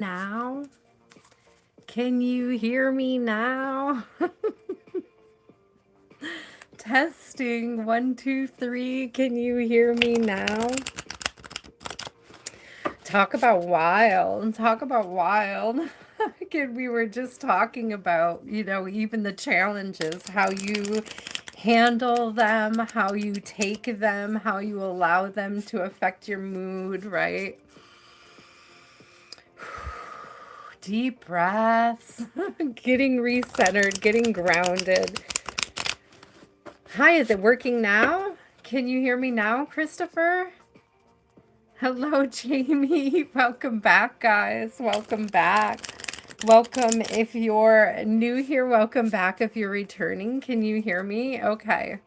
Now? Can you hear me now? Testing 1, 2, 3. Can you hear me now? Talk about wild. Talk about wild. Again, we were just talking about, even the challenges, how you handle them, how you take them, how you allow them to affect your mood, right? Deep breaths, getting recentered, getting grounded. Hi, is it working now? Can you hear me now, Christopher? Hello, Jamie. Welcome back, guys. Welcome back. Welcome if you're new here. Welcome back if you're returning. Can you hear me? Okay.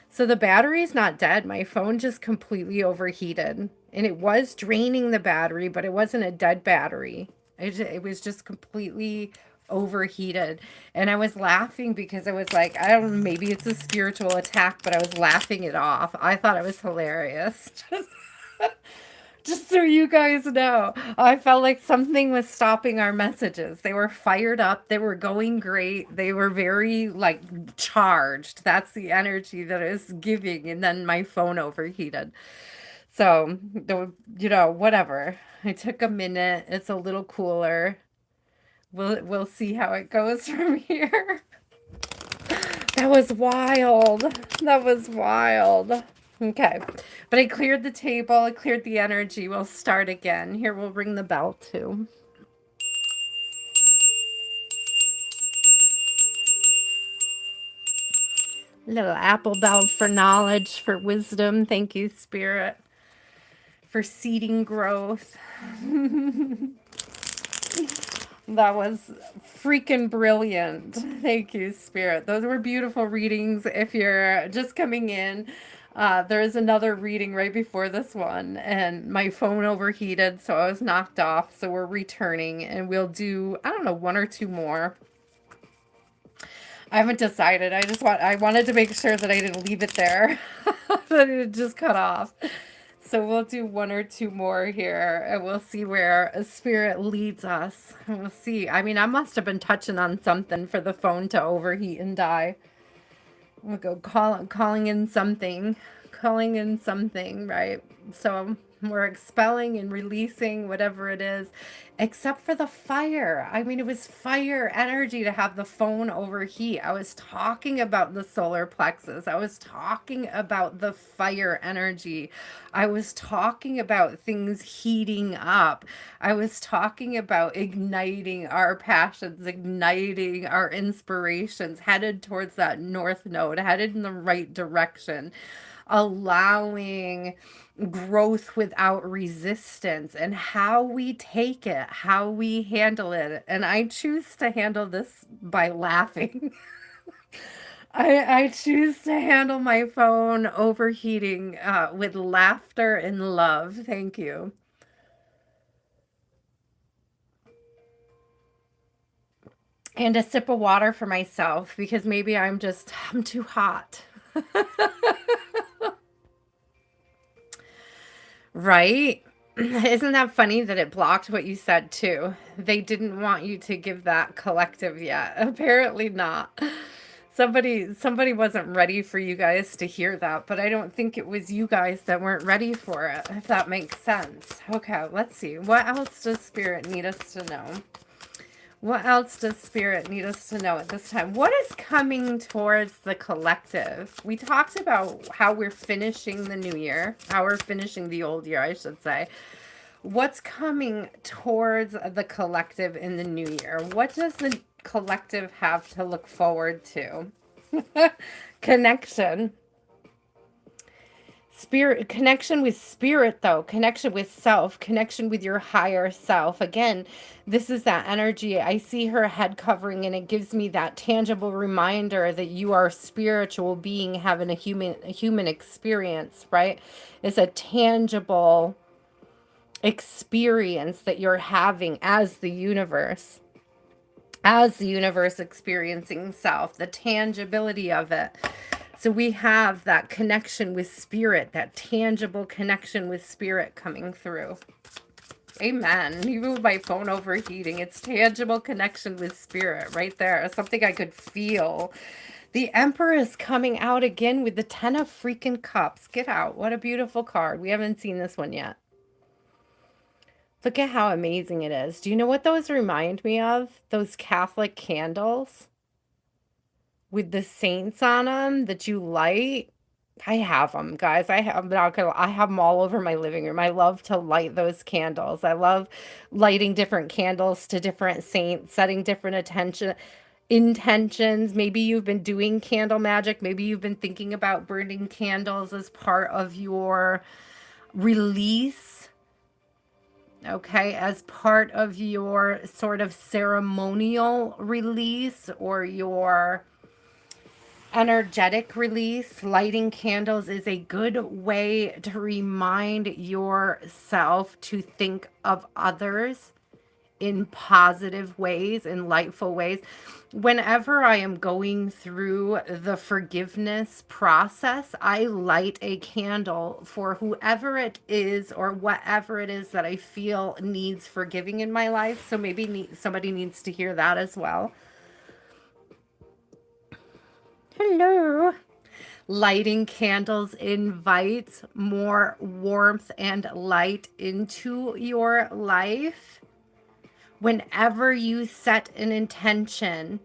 So the battery's not dead. My phone just completely overheated. And it was draining the battery, but it wasn't a dead battery. It was just completely overheated. And I was laughing because I was like, I don't know, maybe it's a spiritual attack, but I was laughing it off. I thought it was hilarious. Just so you guys know, I felt like something was stopping our messages. They were fired up, they were going great, they were very like charged. That's the energy that I was giving, and then my phone overheated. So, whatever. It took a minute. It's a little cooler. We'll see how it goes from here. That was wild. That was wild. Okay. But I cleared the table. I cleared the energy. We'll start again. Here, we'll ring the bell too. Little apple bell for knowledge, for wisdom. Thank you, Spirit, for seeding growth. That was freaking brilliant. Thank you, Spirit. Those were beautiful readings. If you're just coming in, there's another reading right before this one, and my phone overheated, so I was knocked off. So we're returning, and we'll do, I don't know, 1 or 2 more. I haven't decided. I wanted to make sure that I didn't leave it there, that it just cut off. So we'll do 1 or 2 more here, and we'll see where a spirit leads us. We'll see. I mean, I must have been touching on something for the phone to overheat and die. We'll go calling in something, right? So we're expelling and releasing whatever it is, except for the fire. I mean, it was fire energy to have the phone overheat. I was talking about the solar plexus. I was talking about the fire energy. I was talking about things heating up. I was talking about igniting our passions, igniting our inspirations, headed towards that north node, headed in the right direction, allowing growth without resistance, and how we take it, how we handle it. And I choose to handle this by laughing. I choose to handle my phone overheating with laughter and love. Thank you. And a sip of water for myself because maybe I'm too hot. Right? Isn't that funny that it blocked what you said too? They didn't want you to give that collective yet. Apparently not. Somebody wasn't ready for you guys to hear that, but I don't think it was you guys that weren't ready for it, if that makes sense. Okay, let's see. What else does Spirit need us to know? What else does Spirit need us to know at this time? What is coming towards the collective? We talked about how we're finishing the new year, how we're finishing the old year, I should say. What's coming towards the collective in the new year? What does the collective have to look forward to? Connection. Spirit, connection with spirit, though, connection with self, connection with your higher self. Again, this is that energy. I see her head covering, and it gives me that tangible reminder that you are a spiritual being having a human experience, right? It's a tangible experience that you're having as the universe experiencing self, the tangibility of it. So we have that connection with spirit, that tangible connection with spirit coming through. Amen. Even with my phone overheating, it's tangible connection with spirit right there. Something I could feel. The Emperor is coming out again with the 10 of freaking cups. Get out. What a beautiful card. We haven't seen this one yet. Look at how amazing it is. Do you know what those remind me of? Those Catholic candles with the saints on them that you light. I have them, guys. I have them all over my living room. I love to light those candles. I love lighting different candles to different saints, setting different intentions. Maybe you've been doing candle magic. Maybe you've been thinking about burning candles as part of your release. Okay, as part of your sort of ceremonial release or your energetic release. Lighting candles is a good way to remind yourself to think of others in positive ways, in lightful ways. Whenever I am going through the forgiveness process, I light a candle for whoever it is or whatever it is that I feel needs forgiving in my life. So maybe somebody needs to hear that as well. Hello. Lighting candles invites more warmth and light into your life. Whenever you set an intention,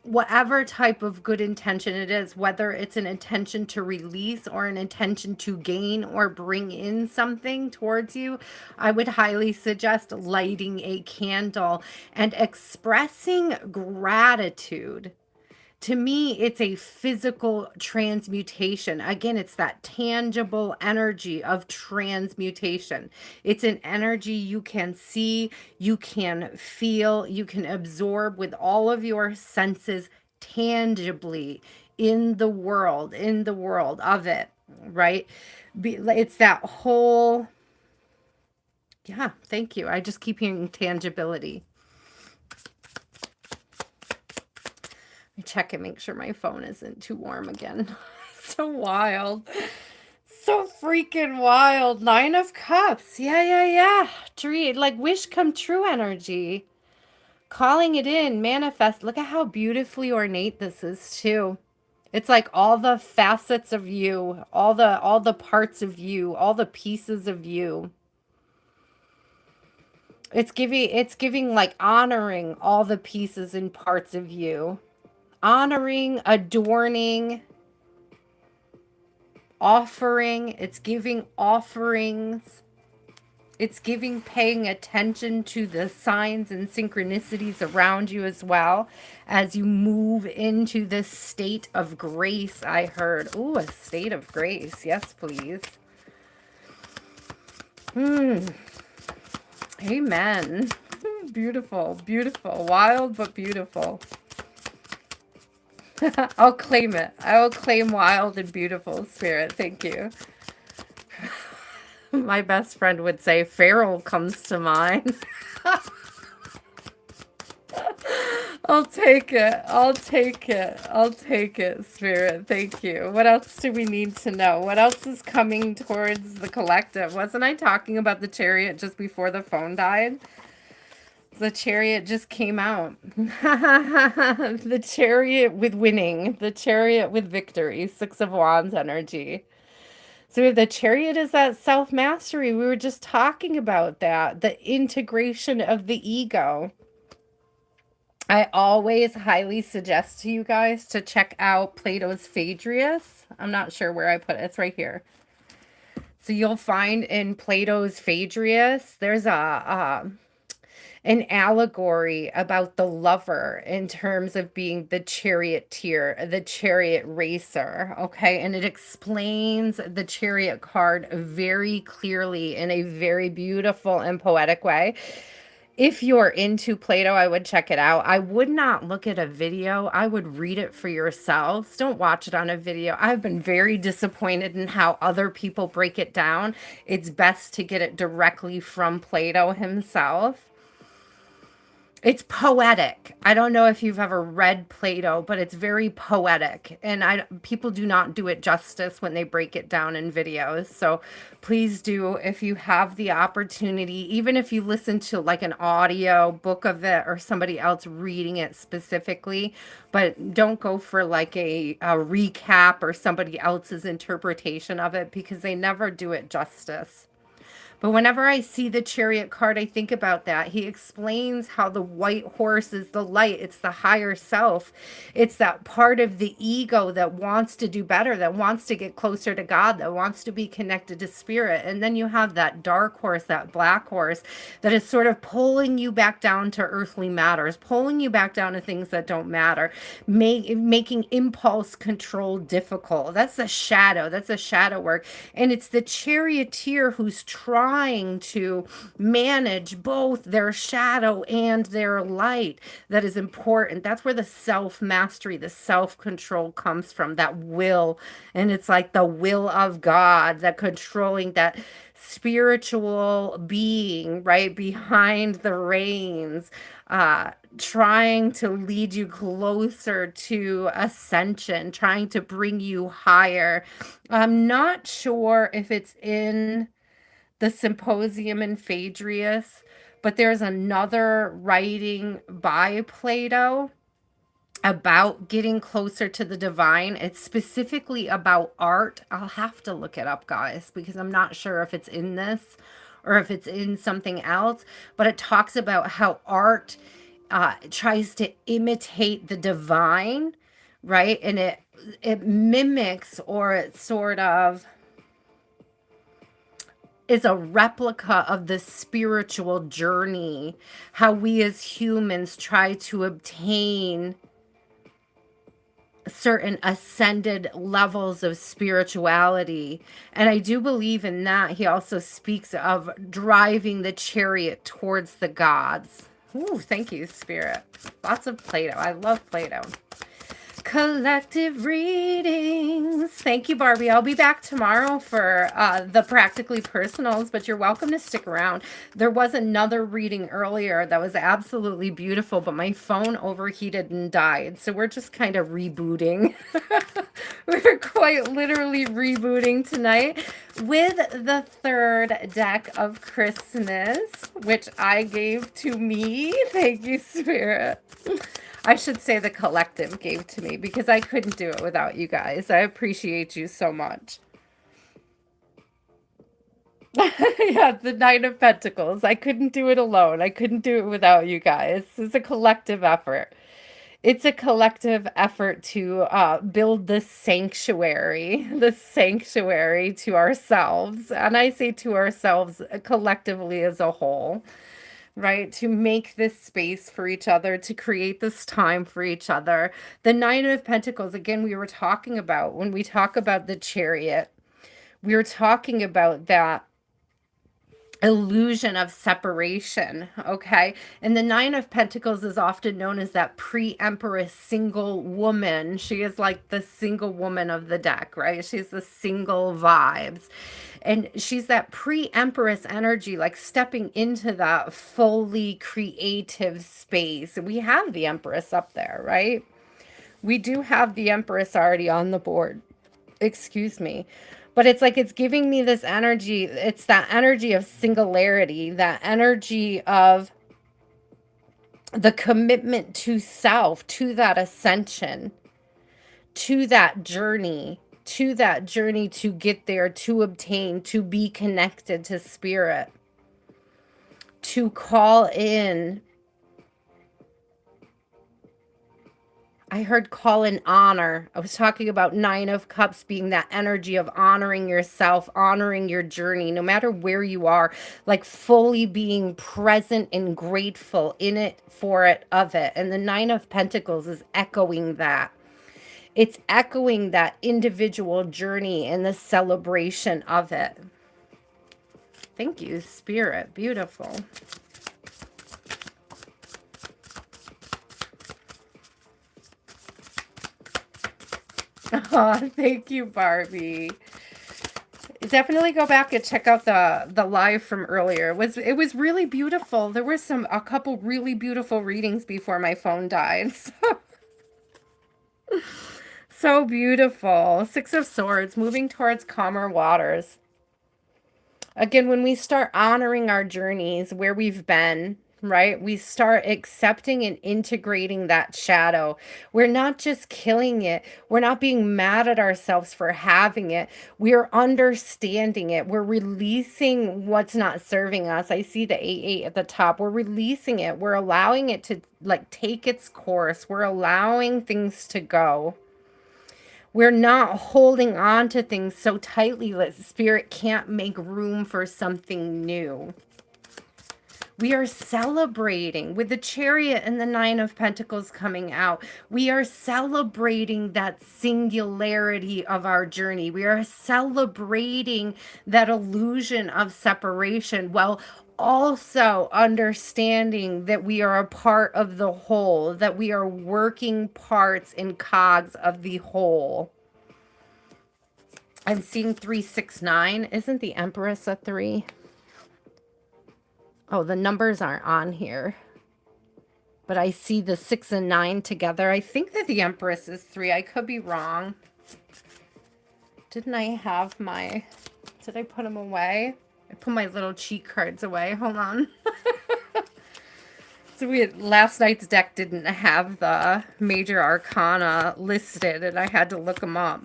whatever type of good intention it is, whether it's an intention to release or an intention to gain or bring in something towards you, I would highly suggest lighting a candle and expressing gratitude. To me, it's a physical transmutation. Again, it's that tangible energy of transmutation. It's an energy you can see, you can feel, you can absorb with all of your senses tangibly in the world of it, right? It's that whole, yeah, thank you. I just keep hearing tangibility. I check and make sure my phone isn't too warm again. So wild. So freaking wild. 9 of Cups. Yeah. Dream, like wish come true energy. Calling it in, manifest. Look at how beautifully ornate this is too. It's like all the facets of you, all the parts of you, all the pieces of you. It's giving like honoring all the pieces and parts of you. Honoring, adorning, offering. It's giving offerings. It's giving paying attention to the signs and synchronicities around you as well as you move into this state of grace. I heard. Ooh, a state of grace. Yes, please. Amen. Beautiful, beautiful. Wild, but beautiful. I'll claim it. I will claim wild and beautiful spirit. Thank you. My best friend would say feral comes to mind. I'll take it. I'll take it. I'll take it, spirit. Thank you. What else do we need to know? What else is coming towards the collective? Wasn't I talking about the Chariot just before the phone died? The Chariot just came out. The Chariot with winning. The Chariot with victory. 6 of Wands energy. So the Chariot is that self-mastery. We were just talking about that. The integration of the ego. I always highly suggest to you guys to check out Plato's Phaedrus. I'm not sure where I put it. It's right here. So you'll find in Plato's Phaedrus, there's an allegory about the lover in terms of being the charioteer, the chariot racer, okay? And it explains the chariot card very clearly in a very beautiful and poetic way. If you're into Plato, I would check it out. I would not look at a video. I would read it for yourselves. Don't watch it on a video. I've been very disappointed in how other people break it down. It's best to get it directly from Plato himself. It's poetic. I don't know if you've ever read Plato, but it's very poetic. And people do not do it justice when they break it down in videos. So please do, if you have the opportunity, even if you listen to like an audio book of it or somebody else reading it specifically, but don't go for like a recap or somebody else's interpretation of it because they never do it justice. But whenever I see the Chariot card, I think about that. He explains how the white horse is the light, it's the higher self. It's that part of the ego that wants to do better, that wants to get closer to God, that wants to be connected to spirit. And then you have that dark horse, that black horse, that is sort of pulling you back down to earthly matters, pulling you back down to things that don't matter, making impulse control difficult. That's a shadow. That's a shadow work. And it's the charioteer who's trying to manage both their shadow and their light that is important. That's where the self mastery, the self control comes from, that will. And it's like the will of God, that controlling, that spiritual being right behind the reins, trying to lead you closer to ascension, trying to bring you higher. I'm not sure if it's in the Symposium in Phaedrus, but there's another writing by Plato about getting closer to the divine. It's specifically about art. I'll have to look it up, guys, because I'm not sure if it's in this or if it's in something else, but it talks about how art tries to imitate the divine, right? And it mimics, or it sort of is a replica of the spiritual journey, how we as humans try to obtain certain ascended levels of spirituality. And I do believe in that. He also speaks of driving the chariot towards the gods. Ooh, thank you, Spirit. Lots of Plato. I love Plato. Collective readings. Thank you, Barbie. I'll be back tomorrow for the Practically Personals, but you're welcome to stick around. There was another reading earlier that was absolutely beautiful, but my phone overheated and died. So we're just kind of rebooting. We're quite literally rebooting tonight with the third deck of Christmas, which I gave to me. Thank you, Spirit. I should say the collective gave to me because I couldn't do it without you guys. I appreciate you so much. Yeah, the Nine of Pentacles. I couldn't do it alone. I couldn't do it without you guys. It's a collective effort. It's a collective effort to build the sanctuary to ourselves. And I say to ourselves collectively as a whole, right? To make this space for each other, to create this time for each other. The Nine of Pentacles, again, we were talking about, when we talk about the Chariot, we were talking about that illusion of separation, okay? And the Nine of Pentacles is often known as that pre-empress single woman. She is like the single woman of the deck, right? She's the single vibes. And she's that pre-empress energy, like stepping into that fully creative space. We have the Empress up there, right? We do have the Empress already on the board. Excuse me. But it's like it's giving me this energy. It's that energy of singularity, that energy of the commitment to self, to that ascension, to that journey to get there, to obtain, to be connected to spirit, to call in. I heard call in honor. I was talking about Nine of Cups being that energy of honoring yourself, honoring your journey, no matter where you are, like fully being present and grateful in it, for it, of it. And the Nine of Pentacles is echoing that. It's echoing that individual journey and the celebration of it. Thank you, Spirit. Beautiful. Oh, thank you, Barbie. Definitely go back and check out the live from earlier. It was really beautiful. There were a couple really beautiful readings before my phone died. So beautiful. Six of Swords, moving towards calmer waters. Again, when we start honoring our journeys, where we've been, right? We start accepting and integrating that shadow. We're not just killing it. We're not being mad at ourselves for having it. We're understanding it. We're releasing what's not serving us. I see the 8-8 at the top. We're releasing it. We're allowing it to like take its course. We're allowing things to go. We're not holding on to things so tightly that spirit can't make room for something new. We are celebrating with the Chariot and the Nine of Pentacles coming out. We are celebrating that singularity of our journey. We are celebrating that illusion of separation while also understanding that we are a part of the whole, that we are working parts and cogs of the whole. I'm seeing 369. Isn't the Empress a 3? Oh, the numbers aren't on here. But I see the 6 and 9 together. I think that the Empress is 3. I could be wrong. Didn't I have my... Did I put them away? I put my little cheat cards away. Hold on. So last night's deck didn't have the major arcana listed, and I had to look them up.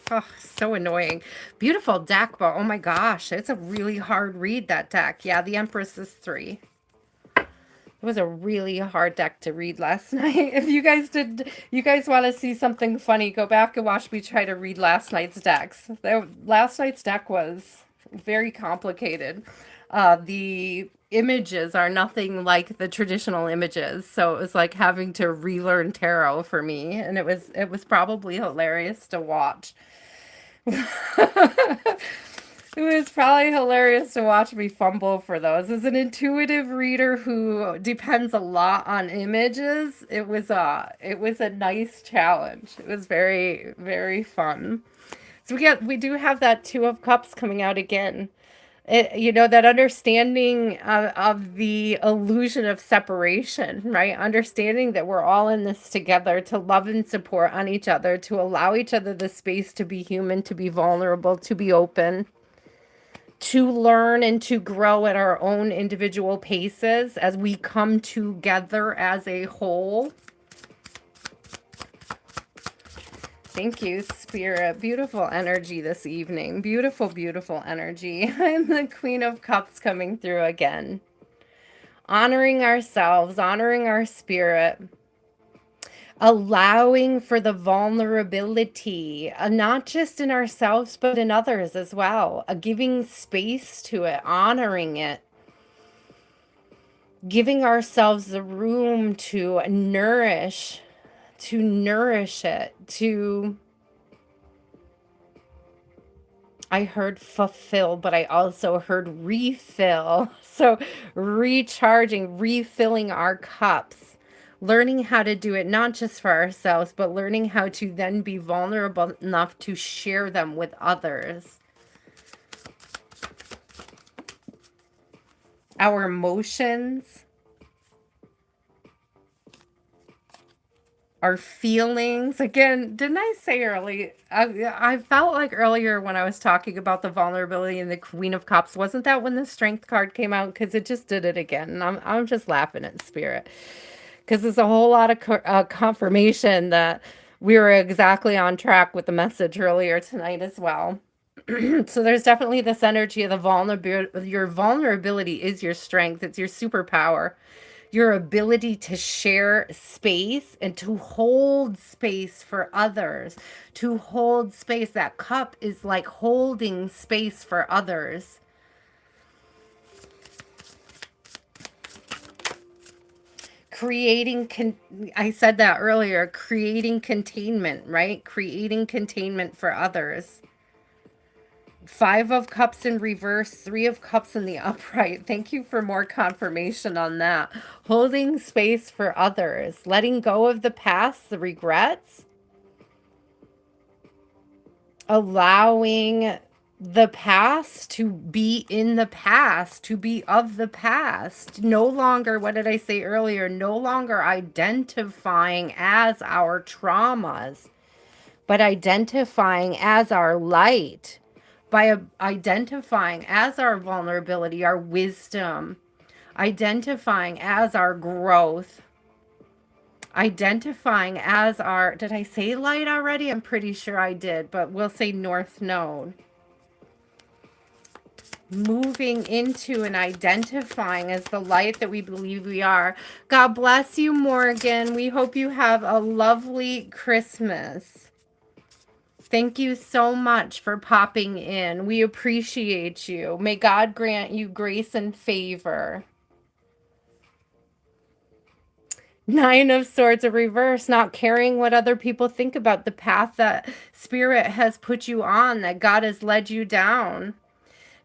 Oh, so annoying. Beautiful deck, but oh my gosh, it's a really hard read, that deck. Yeah, the Empress is 3. It was a really hard deck to read last night. If you guys want to see something funny, go back and watch me try to read last night's decks. Last night's deck was very complicated. The images are nothing like the traditional images, so it was like having to relearn tarot for me, and it was probably hilarious to watch. It was probably hilarious to watch me fumble for those. As an intuitive reader who depends a lot on images, it was a nice challenge. It was very, very fun. So we do have that Two of Cups coming out again. That understanding of the illusion of separation, right? Understanding that we're all in this together, to love and support on each other, to allow each other the space to be human, to be vulnerable, to be open, to learn and to grow at our own individual paces as we come together as a whole. Thank you, Spirit. Beautiful energy this evening. Beautiful, beautiful energy. And the Queen of Cups coming through again. Honoring ourselves, honoring our spirit. Allowing for the vulnerability, not just in ourselves, but in others as well. Giving space to it, honoring it. Giving ourselves the room to nourish it, I heard fulfill, but I also heard refill. So recharging, refilling our cups, learning how to do it, not just for ourselves, but learning how to then be vulnerable enough to share them with others. Our emotions, our feelings. Again, didn't I say earlier? I felt like earlier when I was talking about the vulnerability and the Queen of Cups, wasn't that when the Strength card came out? Because it just did it again. And I'm just laughing at Spirit. Because there's a whole lot of confirmation that we were exactly on track with the message earlier tonight as well. So there's definitely this energy of the vulnerability. Your vulnerability is your strength. It's your superpower. Your ability to share space and to hold space for others, to hold space. That cup is like holding space for others. I said that earlier, creating containment, right? Creating containment for others. 5 of Cups in reverse, 3 of Cups in the upright. Thank you for more confirmation on that. Holding space for others, letting go of the past, the regrets, allowing the past, to be in the past, to be of the past. No longer, what did I say earlier? No longer identifying as our traumas, but identifying as our light, by identifying as our vulnerability, our wisdom, identifying as our growth, identifying as our, did I say light already? I'm pretty sure I did, but we'll say north node. Moving into and identifying as the light that we believe we are. God bless you, Morgan. We hope you have a lovely Christmas. Thank you so much for popping in. We appreciate you. May God grant you grace and favor. Nine of Swords, a reverse, not caring what other people think about the path that Spirit has put you on, that God has led you down.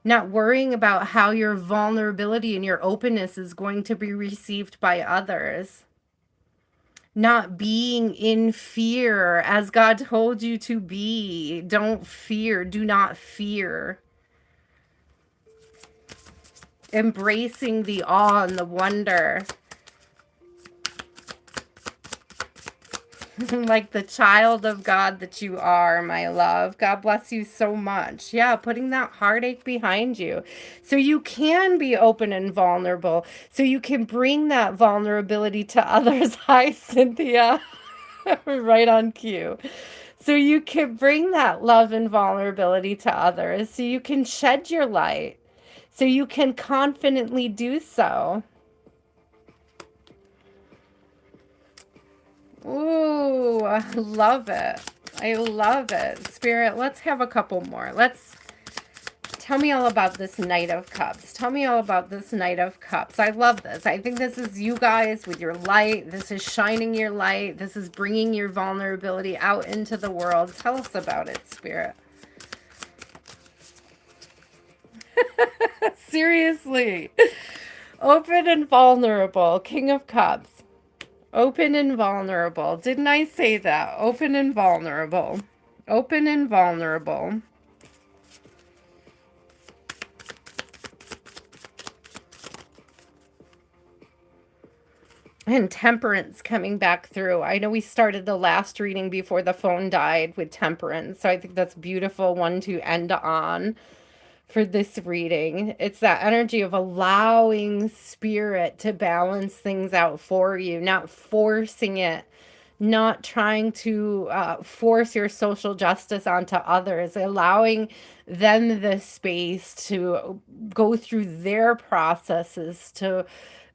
Not worrying about how your vulnerability and your openness is going to be received by others. Not being in fear as God told you to be. Don't fear. Do not fear. Embracing the awe and the wonder. Like the child of God that you are, my love. God bless you so much. Yeah, putting that heartache behind you so you can be open and vulnerable, so you can bring that vulnerability to others. Hi, Cynthia. Right on cue. So you can bring that love and vulnerability to others, so you can shed your light, so you can confidently do so. Ooh, I love it. I love it. Spirit, let's have a couple more. Tell me all about this Knight of Cups. Tell me all about this Knight of Cups. I love this. I think this is you guys with your light. This is shining your light. This is bringing your vulnerability out into the world. Tell us about it, Spirit. Seriously. Open and vulnerable. King of Cups. Open and vulnerable. Didn't I say that? Open and vulnerable. Open and vulnerable. And Temperance coming back through. I know we started the last reading before the phone died with Temperance. So I think that's a beautiful one to end on for this reading. It's that energy of allowing Spirit to balance things out for you, not forcing it, not trying to force your social justice onto others, allowing them the space to go through their processes, to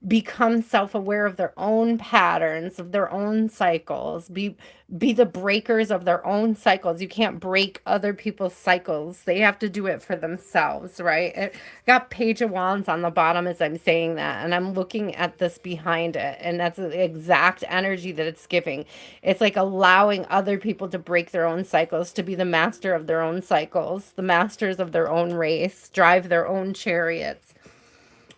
become self-aware of their own patterns, of their own cycles, be the breakers of their own cycles. You can't break other people's cycles. They have to do it for themselves, right? It got Page of Wands on the bottom as I'm saying that, and I'm looking at this behind it, and that's the exact energy that it's giving. It's like allowing other people to break their own cycles, to be the master of their own cycles, the masters of their own race, drive their own chariots.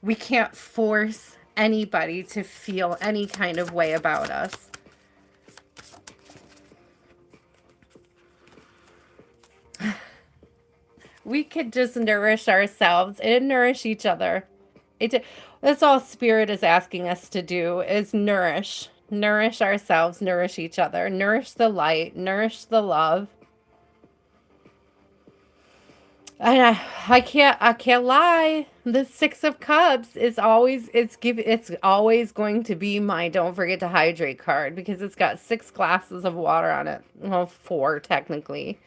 We can't force anybody to feel any kind of way about us. We could just nourish ourselves and nourish each other. That's all Spirit is asking us to do, is nourish. Nourish ourselves, nourish each other, nourish the light, nourish the love. And I can't lie. The Six of Cups is always, it's always going to be my don't forget to hydrate card, because it's got 6 glasses of water on it. Well, 4 technically.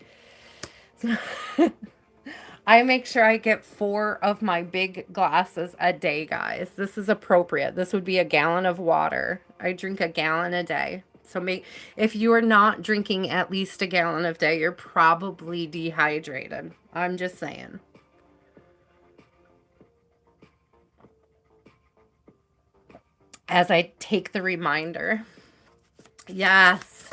I make sure I get 4 of my big glasses a day, guys. This is appropriate. This would be a gallon of water. I drink a gallon a day. So if you are not drinking at least a gallon a day, you're probably dehydrated. I'm just saying. As I take the reminder. Yes.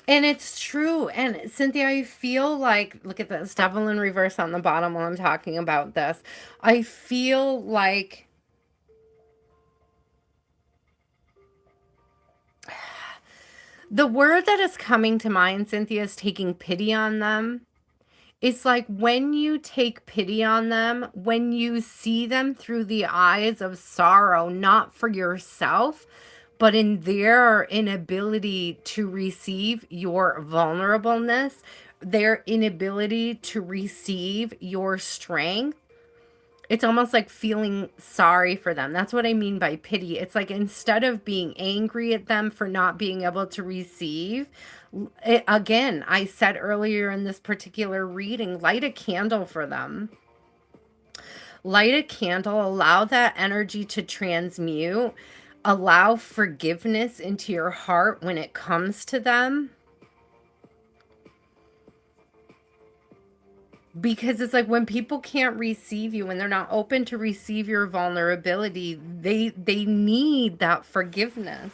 And it's true. And Cynthia, I feel like, look at this, Devil in reverse on the bottom while I'm talking about this. I feel like the word that is coming to mind, Cynthia, is taking pity on them. It's like when you take pity on them, when you see them through the eyes of sorrow, not for yourself, but in their inability to receive your vulnerableness, their inability to receive your strength. It's almost like feeling sorry for them. That's what I mean by pity. It's like instead of being angry at them for not being able to receive, again, I said earlier in this particular reading, light a candle for them. Light a candle, allow that energy to transmute, allow forgiveness into your heart when it comes to them. Because it's like when people can't receive you, when they're not open to receive your vulnerability, they need that forgiveness.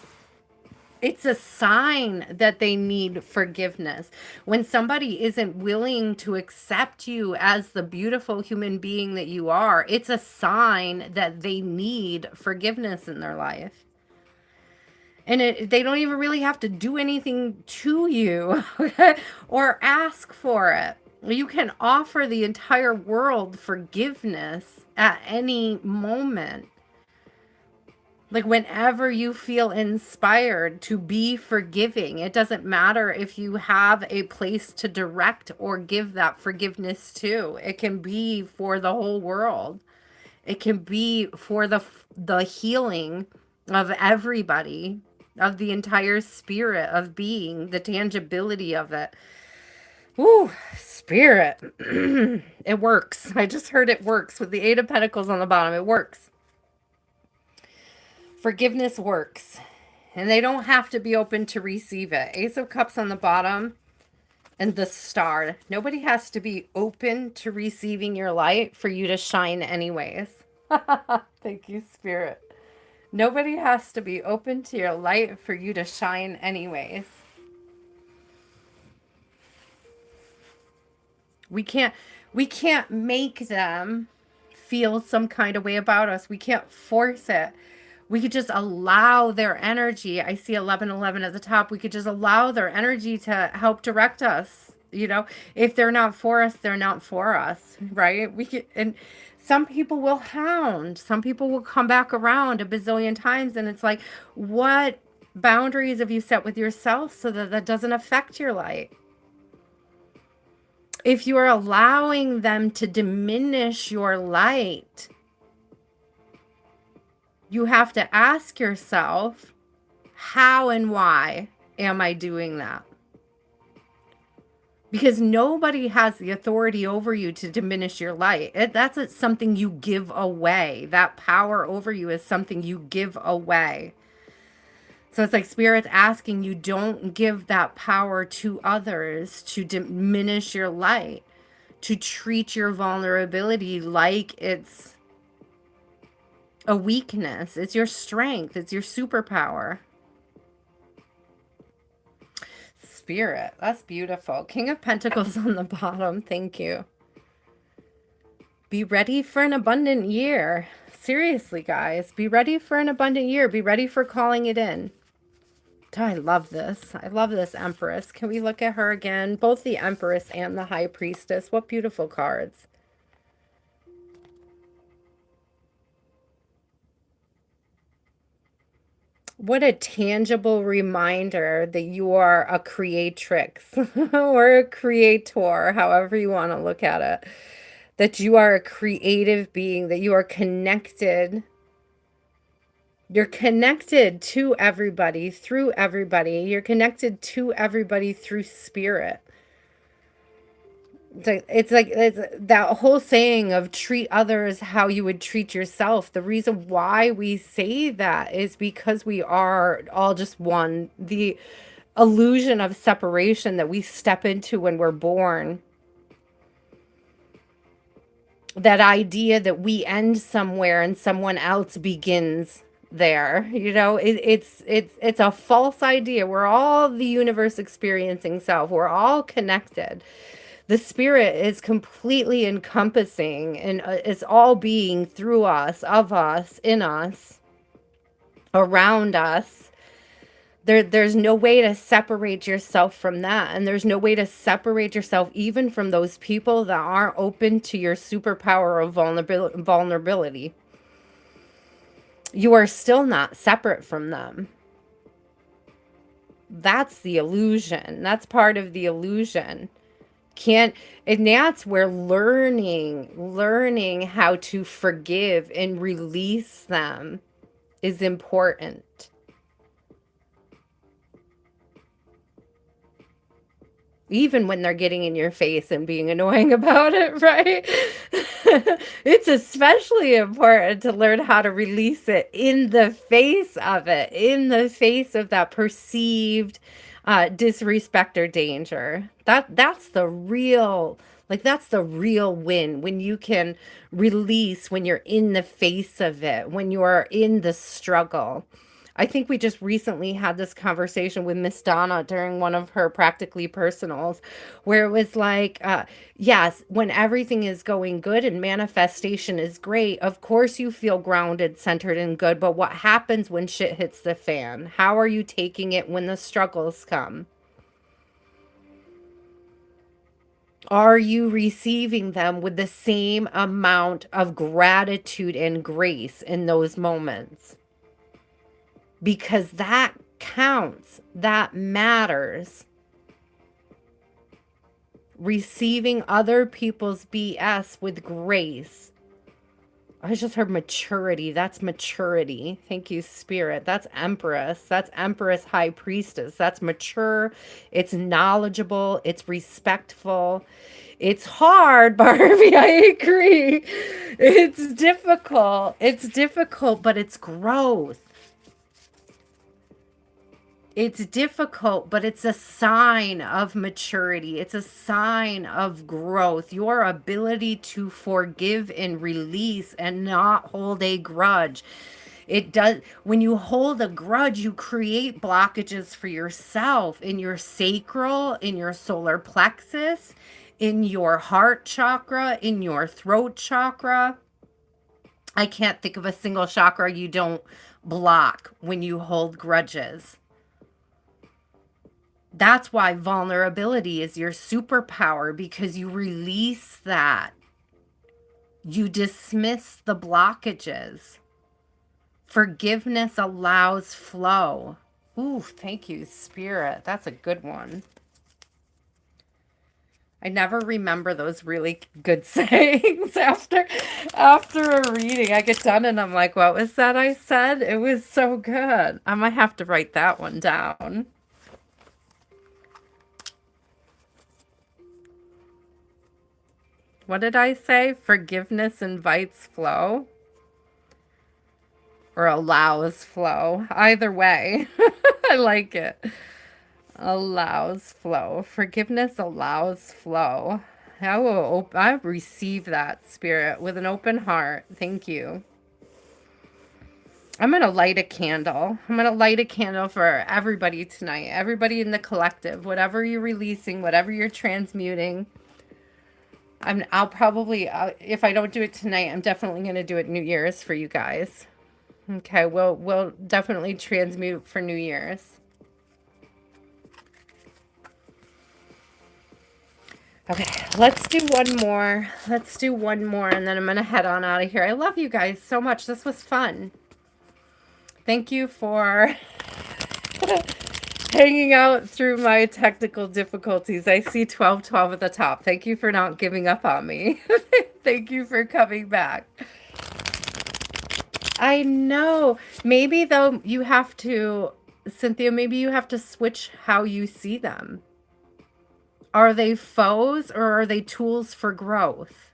It's a sign that they need forgiveness. When somebody isn't willing to accept you as the beautiful human being that you are, it's a sign that they need forgiveness in their life. And they don't even really have to do anything to you or ask for it. You can offer the entire world forgiveness at any moment. Like whenever you feel inspired to be forgiving, it doesn't matter if you have a place to direct or give that forgiveness to. It can be for the whole world. It can be for the healing of everybody, of the entire spirit of being, the tangibility of it. Ooh, spirit. It works. I just heard it works with the Eight of Pentacles on the bottom. It works. Forgiveness works. And they don't have to be open to receive it. Ace of Cups on the bottom and the Star. Nobody has to be open to receiving your light for you to shine anyways. Thank you, Spirit. Nobody has to be open to your light for you to shine anyways. We can't make them feel some kind of way about us. We can't force it. We could just allow their energy. I see 1111 at the top. We could just allow their energy to help direct us. You know, if they're not for us, they're not for us, right? We could, and some people will hound. Some people will come back around a bazillion times, and it's like, what boundaries have you set with yourself so that that doesn't affect your light? If you're allowing them to diminish your light, you have to ask yourself, how and why am I doing that? Because nobody has the authority over you to diminish your light. That's something you give away. That power over you is something you give away. So it's like Spirit's asking you, don't give that power to others to diminish your light, to treat your vulnerability like it's a weakness. It's your strength. It's your superpower. Spirit, that's beautiful. King of Pentacles on the bottom. Thank you. Be ready for an abundant year. Seriously, guys, be ready for an abundant year. Be ready for calling it in. I love this. I love this Empress. Can we look at her again? Both the Empress and the High Priestess. What beautiful cards. What a tangible reminder that you are a creatrix or a creator, however you want to look at it. That you are a creative being, that you are connected. You're connected to everybody, through everybody. You're connected to everybody through spirit. It's that whole saying of treat others how you would treat yourself. The reason why we say that is because we are all just one. The illusion of separation that we step into when we're born. That idea that we end somewhere and someone else begins there, you know, it's a false idea. We're all the universe experiencing self. We're all connected. The spirit is completely encompassing and is all being through us, of us, in us, around us. There's no way to separate yourself from that. And there's no way to separate yourself even from those people that aren't open to your superpower of vulnerability. You are still not separate from them. That's the illusion. That's part of the illusion. Can't, and that's where learning how to forgive and release them is important. Even when they're getting in your face and being annoying about it, right? It's especially important to learn how to release it in the face of it, in the face of that perceived disrespect or danger. That's the real, like that's the real win, when you can release, when you're in the face of it, when you are in the struggle. I think we just recently had this conversation with Miss Donna during one of her practically personals, where it was like, yes, when everything is going good and manifestation is great, of course you feel grounded, centered, and good. But what happens when shit hits the fan? How are you taking it when the struggles come? Are you receiving them with the same amount of gratitude and grace in those moments? Because that counts, that matters. Receiving other people's BS with grace. I just heard maturity. That's maturity. Thank you, Spirit. That's Empress. That's Empress High Priestess. That's mature. It's knowledgeable. It's respectful. It's hard, Barbie. I agree. It's difficult. It's difficult, but it's growth. It's difficult, but it's a sign of maturity. It's a sign of growth. Your ability to forgive and release and not hold a grudge. It does, when you hold a grudge, you create blockages for yourself in your sacral, in your solar plexus, in your heart chakra, in your throat chakra. I can't think of a single chakra you don't block when you hold grudges. That's why vulnerability is your superpower, because you release that. You dismiss the blockages. Forgiveness allows flow. Ooh, thank you, Spirit. That's a good one. I never remember those really good sayings after a reading. I get done and I'm like, what was that I said? It was so good. I might have to write that one down. What did I say? Forgiveness invites flow or allows flow. Either way, I like it. Allows flow. Forgiveness allows flow. I receive that, Spirit, with an open heart. Thank you. I'm going to light a candle. I'm going to light a candle for everybody tonight. Everybody in the collective. Whatever you're releasing, whatever you're transmuting. I'll probably, if I don't do it tonight, I'm definitely going to do it New Year's for you guys. Okay, we'll definitely transmute for New Year's. Okay, let's do one more. Let's do one more, and then I'm going to head on out of here. I love you guys so much. This was fun. Thank you for hanging out through my technical difficulties. I see 1212 at the top. Thank you for not giving up on me. Thank you for coming back. I know. Maybe though you have to, Cynthia, maybe you have to switch how you see them. Are they foes or are they tools for growth?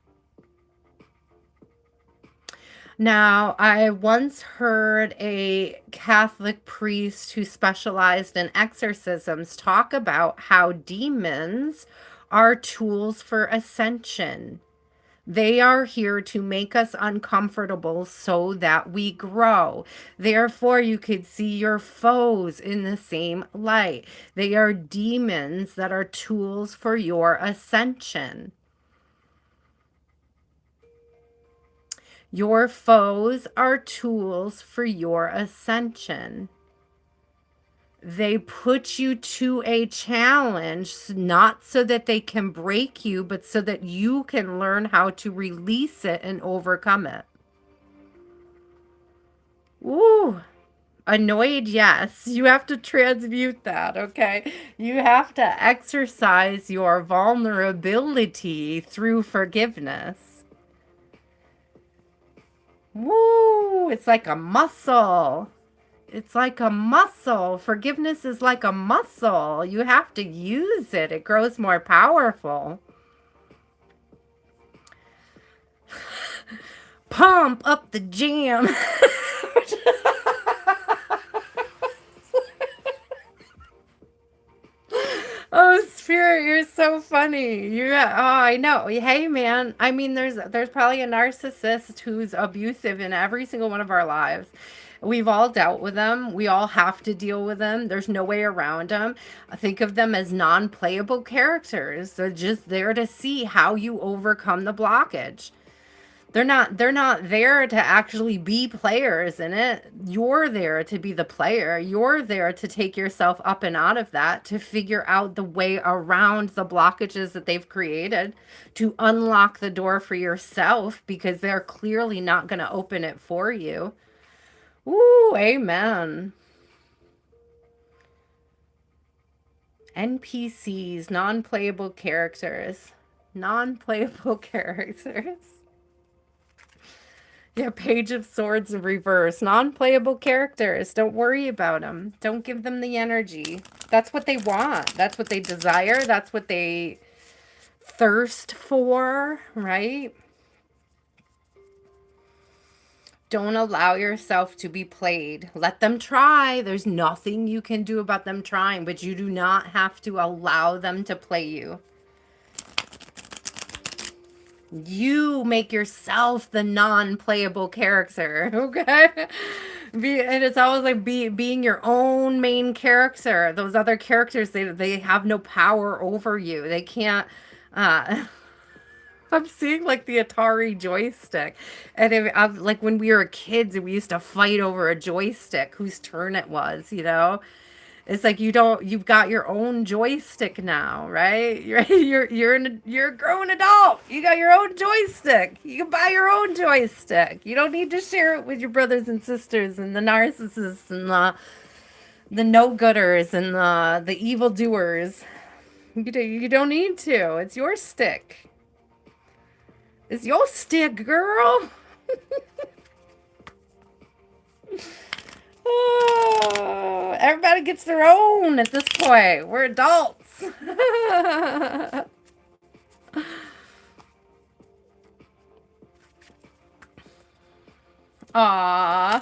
Now, I once heard a Catholic priest who specialized in exorcisms talk about how demons are tools for ascension. They are here to make us uncomfortable so that we grow. Therefore, you could see your foes in the same light. They are demons that are tools for your ascension. Your foes are tools for your ascension. They put you to a challenge, not so that they can break you, but so that you can learn how to release it and overcome it. Woo! Annoyed, yes. You have to transmute that, okay? You have to exercise your vulnerability through forgiveness. Woo! It's like a muscle. It's like a muscle. Forgiveness is like a muscle. You have to use it. It grows more powerful. Pump up the jam. Oh, Spirit, you're so funny. I know. Hey, man. I mean, there's probably a narcissist who's abusive in every single one of our lives. We've all dealt with them. We all have to deal with them. There's no way around them. Think of them as non-playable characters. They're just there to see how you overcome the blockage. They're not there to actually be players in it. You're there to be the player. You're there to take yourself up and out of that, to figure out the way around the blockages that they've created, to unlock the door for yourself because they're clearly not going to open it for you. Ooh, amen. NPCs, non-playable characters. Non-playable characters. Yeah, Page of Swords in reverse. Non-playable characters. Don't worry about them. Don't give them the energy. That's what they want. That's what they desire. That's what they thirst for, right? Don't allow yourself to be played. Let them try. There's nothing you can do about them trying, but you do not have to allow them to play you. You make yourself the non-playable character, okay? And it's always like being your own main character. Those other characters, they have no power over you. They can't. Uh, I'm seeing like the Atari joystick, and like when we were kids, and we used to fight over a joystick, whose turn it was. It's like you've got your own joystick now, right? You're a grown adult. You got your own joystick. You can buy your own joystick. You don't need to share it with your brothers and sisters and the narcissists and the no-gooders and the evildoers. You don't need to. It's your stick. It's your stick, girl. Oh, everybody gets their own at this point. We're adults. Aw.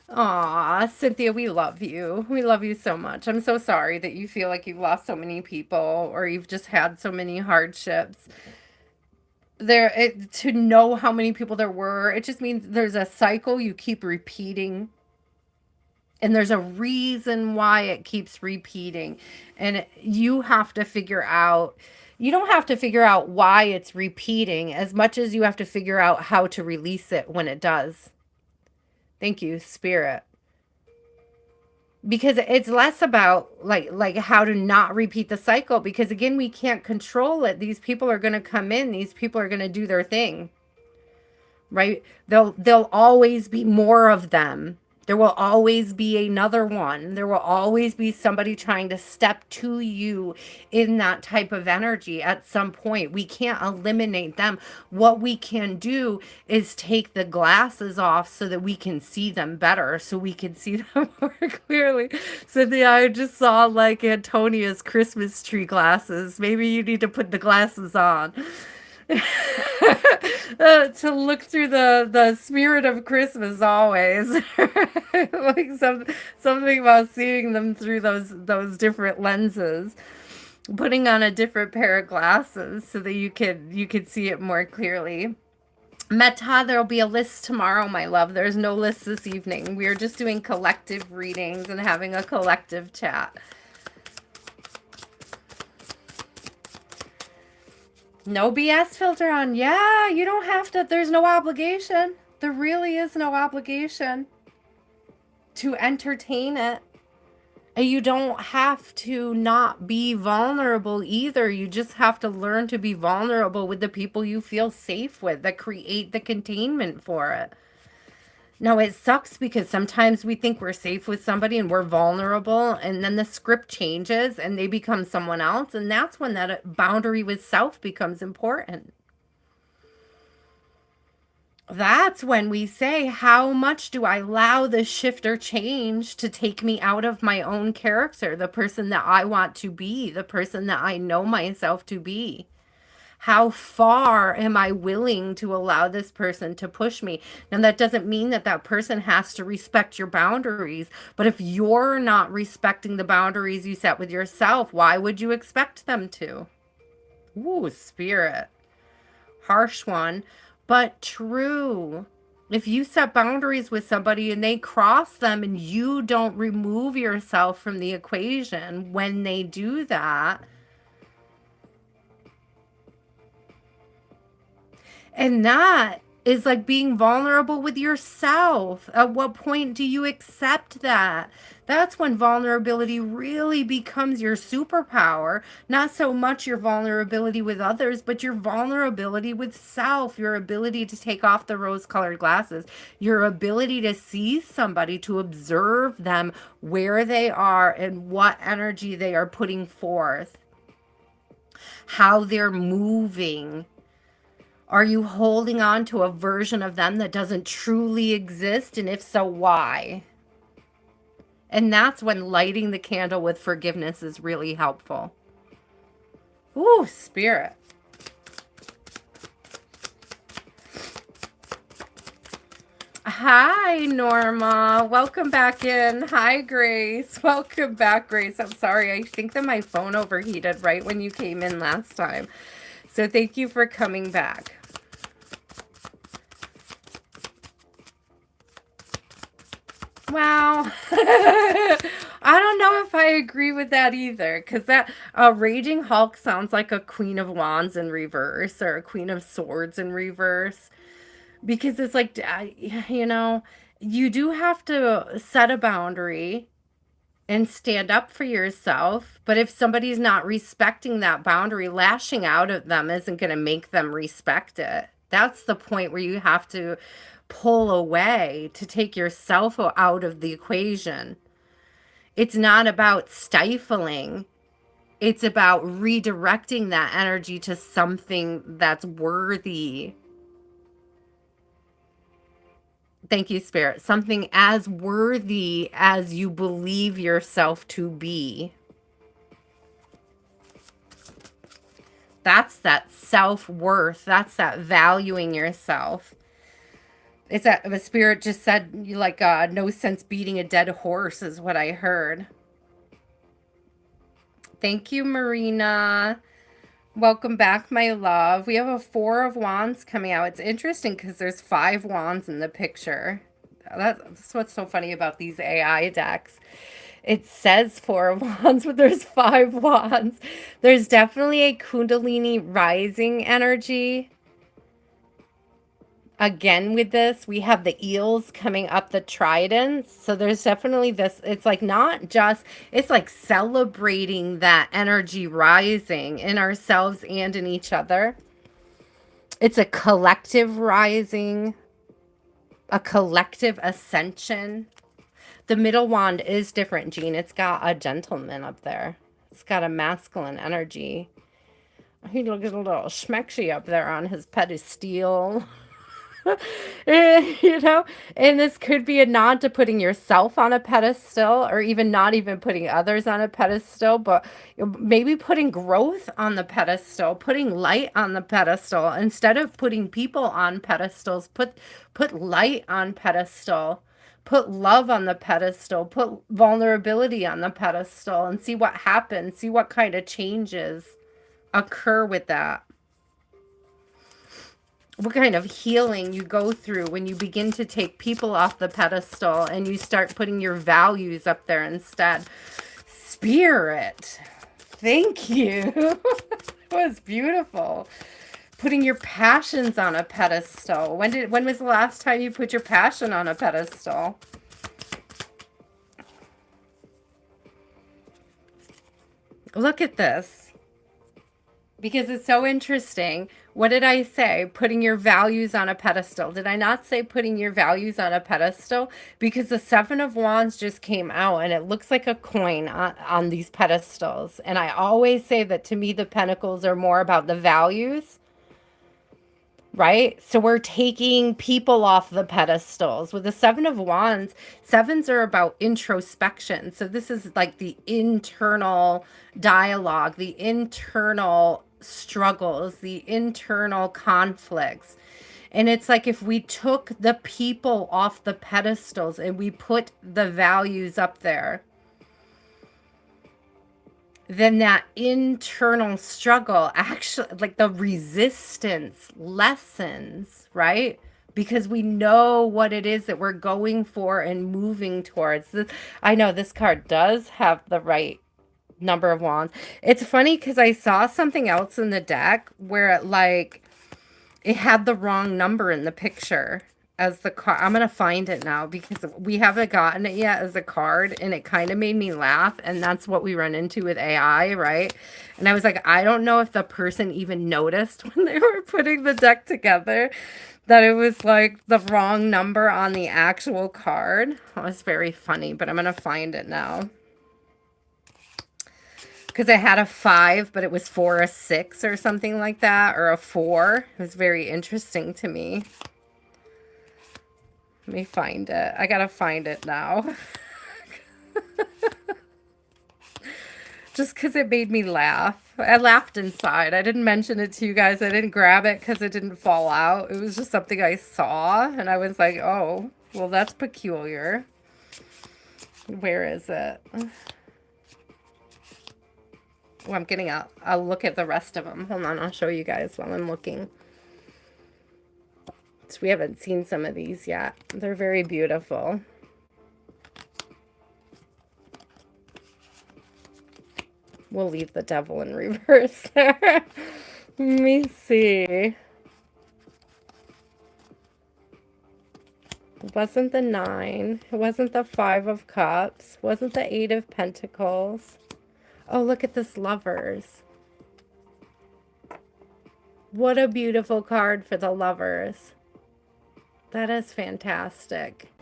Aw, Cynthia, we love you. We love you so much. I'm so sorry that you feel like you've lost so many people or you've just had so many hardships. To know how many people there were, it just means there's a cycle you keep repeating. And there's a reason why it keeps repeating. And you have to figure out, you don't have to figure out why it's repeating as much as you have to figure out how to release it when it does. Thank you, Spirit. Because it's less about like how to not repeat the cycle, because again, we can't control it. These people are going to come in, these people are going to do their thing. Right? There'll always be more of them. There will always be another one. There will always be somebody trying to step to you in that type of energy at some point. We can't eliminate them. What we can do is take the glasses off so that we can see them better, so we can see them more clearly. Cynthia, I just saw like Antonia's Christmas tree glasses. Maybe you need to put the glasses on. To look through the spirit of Christmas always. Like something about seeing them through those different lenses, putting on a different pair of glasses so that you could see it more clearly. Meta, there'll be a list tomorrow, my love. There's no list this evening. We are just doing collective readings and having a collective chat. No BS filter on. Yeah, you don't have to. There's no obligation. There really is no obligation. to entertain it. And you don't have to not be vulnerable either. You just have to learn to be vulnerable with the people you feel safe with that create the containment for it. Now, it sucks because sometimes we think we're safe with somebody and we're vulnerable, and then the script changes and they become someone else. And that's when that boundary with self becomes important. That's when we say, how much do I allow the shift or change to take me out of my own character, the person that I want to be, the person that I know myself to be? How far am I willing to allow this person to push me? Now, that doesn't mean that that person has to respect your boundaries, but if you're not respecting the boundaries you set with yourself, why would you expect them to? Ooh, spirit. Harsh one, but true. If you set boundaries with somebody and they cross them and you don't remove yourself from the equation when they do that, and that is like being vulnerable with yourself. At what point do you accept that? That's when vulnerability really becomes your superpower. Not so much your vulnerability with others, but your vulnerability with self, your ability to take off the rose-colored glasses, your ability to see somebody, to observe them where they are and what energy they are putting forth, how they're moving. Are you holding on to a version of them that doesn't truly exist? And if so, why? And that's when lighting the candle with forgiveness is really helpful. Ooh, spirit. Hi, Norma. Welcome back in. Hi, Grace. Welcome back, Grace. I'm sorry. I think that my phone overheated right when you came in last time. So thank you for coming back. Wow. I don't know if I agree with that either, because that Raging Hulk sounds like a Queen of Wands in reverse or a Queen of Swords in reverse. Because it's like, you know, you do have to set a boundary and stand up for yourself. But if somebody's not respecting that boundary, lashing out at them isn't going to make them respect it. That's the point where you have to pull away to take yourself out of the equation. It's not about stifling. It's about redirecting that energy to something that's worthy. Thank you, Spirit. Something as worthy as you believe yourself to be. That's that self-worth. That's that valuing yourself. It's that the Spirit just said, like, no sense beating a dead horse is what I heard. Thank you, Marina. Welcome back, my love. We have a 4 of Wands coming out. It's interesting because there's 5 Wands in the picture. That's what's so funny about these AI decks. It says 4 of Wands, but there's 5 Wands. There's definitely a Kundalini rising energy. Again, with this, we have the eels coming up the tridents. So there's definitely this, it's like not just, it's like celebrating that energy rising in ourselves and in each other. It's a collective rising, a collective ascension. The middle wand is different, Jean. It's got a gentleman up there. It's got a masculine energy. He looks a little schmexy up there on his pedestal. You know, and this could be a nod to putting yourself on a pedestal, or even not even putting others on a pedestal, but maybe putting growth on the pedestal, putting light on the pedestal. Instead of putting people on pedestals, put light on pedestal, put love on the pedestal, put vulnerability on the pedestal, and see what happens, see what kind of changes occur with that. What kind of healing you go through when you begin to take people off the pedestal and you start putting your values up there instead. Spirit, thank you. It was beautiful. Putting your passions on a pedestal. When was the last time you put your passion on a pedestal? Look at this. Because it's so interesting. What did I say? Putting your values on a pedestal. Did I not say putting your values on a pedestal? Because the Seven of Wands just came out and it looks like a coin on these pedestals. And I always say that to me, the pentacles are more about the values, right? So we're taking people off the pedestals. With the Seven of Wands, sevens are about introspection. So this is like the internal dialogue, the internal struggles, the internal conflicts. And it's like if we took the people off the pedestals and we put the values up there, then that internal struggle actually, like the resistance lessens, right? Because we know what it is that we're going for and moving towards. I know this card does have the right number of wands. It's funny because I saw something else in the deck where it had the wrong number in the picture as the card. I'm gonna find it now because we haven't gotten it yet as a card, and it kind of made me laugh. And that's what we run into with AI, right? And I was like, I don't know if the person even noticed when they were putting the deck together that it was like the wrong number on the actual card. It was very funny, but I'm gonna find it now. Because I had a 5, but it was for a 6 or something like that, or a 4. It was very interesting to me. Let me find it. I gotta find it now. Just because it made me laugh. I laughed inside. I didn't mention it to you guys. I didn't grab it because it didn't fall out. It was just something I saw, and I was like, oh, well, that's peculiar. Where is it? Oh, I'm getting out. I'll look at the rest of them. Hold on, I'll show you guys while I'm looking. So we haven't seen some of these yet. They're very beautiful. We'll leave the devil in reverse there. Let me see. It wasn't the 9. It wasn't the 5 of Cups. It wasn't the 8 of Pentacles. Oh, look at this Lovers. What a beautiful card for the Lovers. That is fantastic.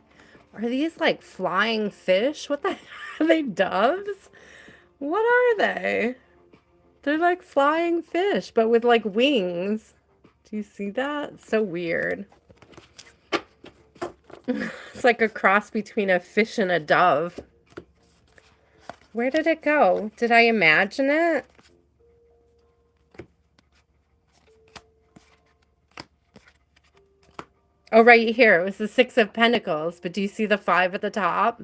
Are these like flying fish? What the heck? Are they doves? What are they? They're like flying fish, but with like wings. Do you see that? So weird. It's like a cross between a fish and a dove. Where did it go? Did I imagine it? Oh, right here. It was the 6 of Pentacles, but do you see the 5 at the top?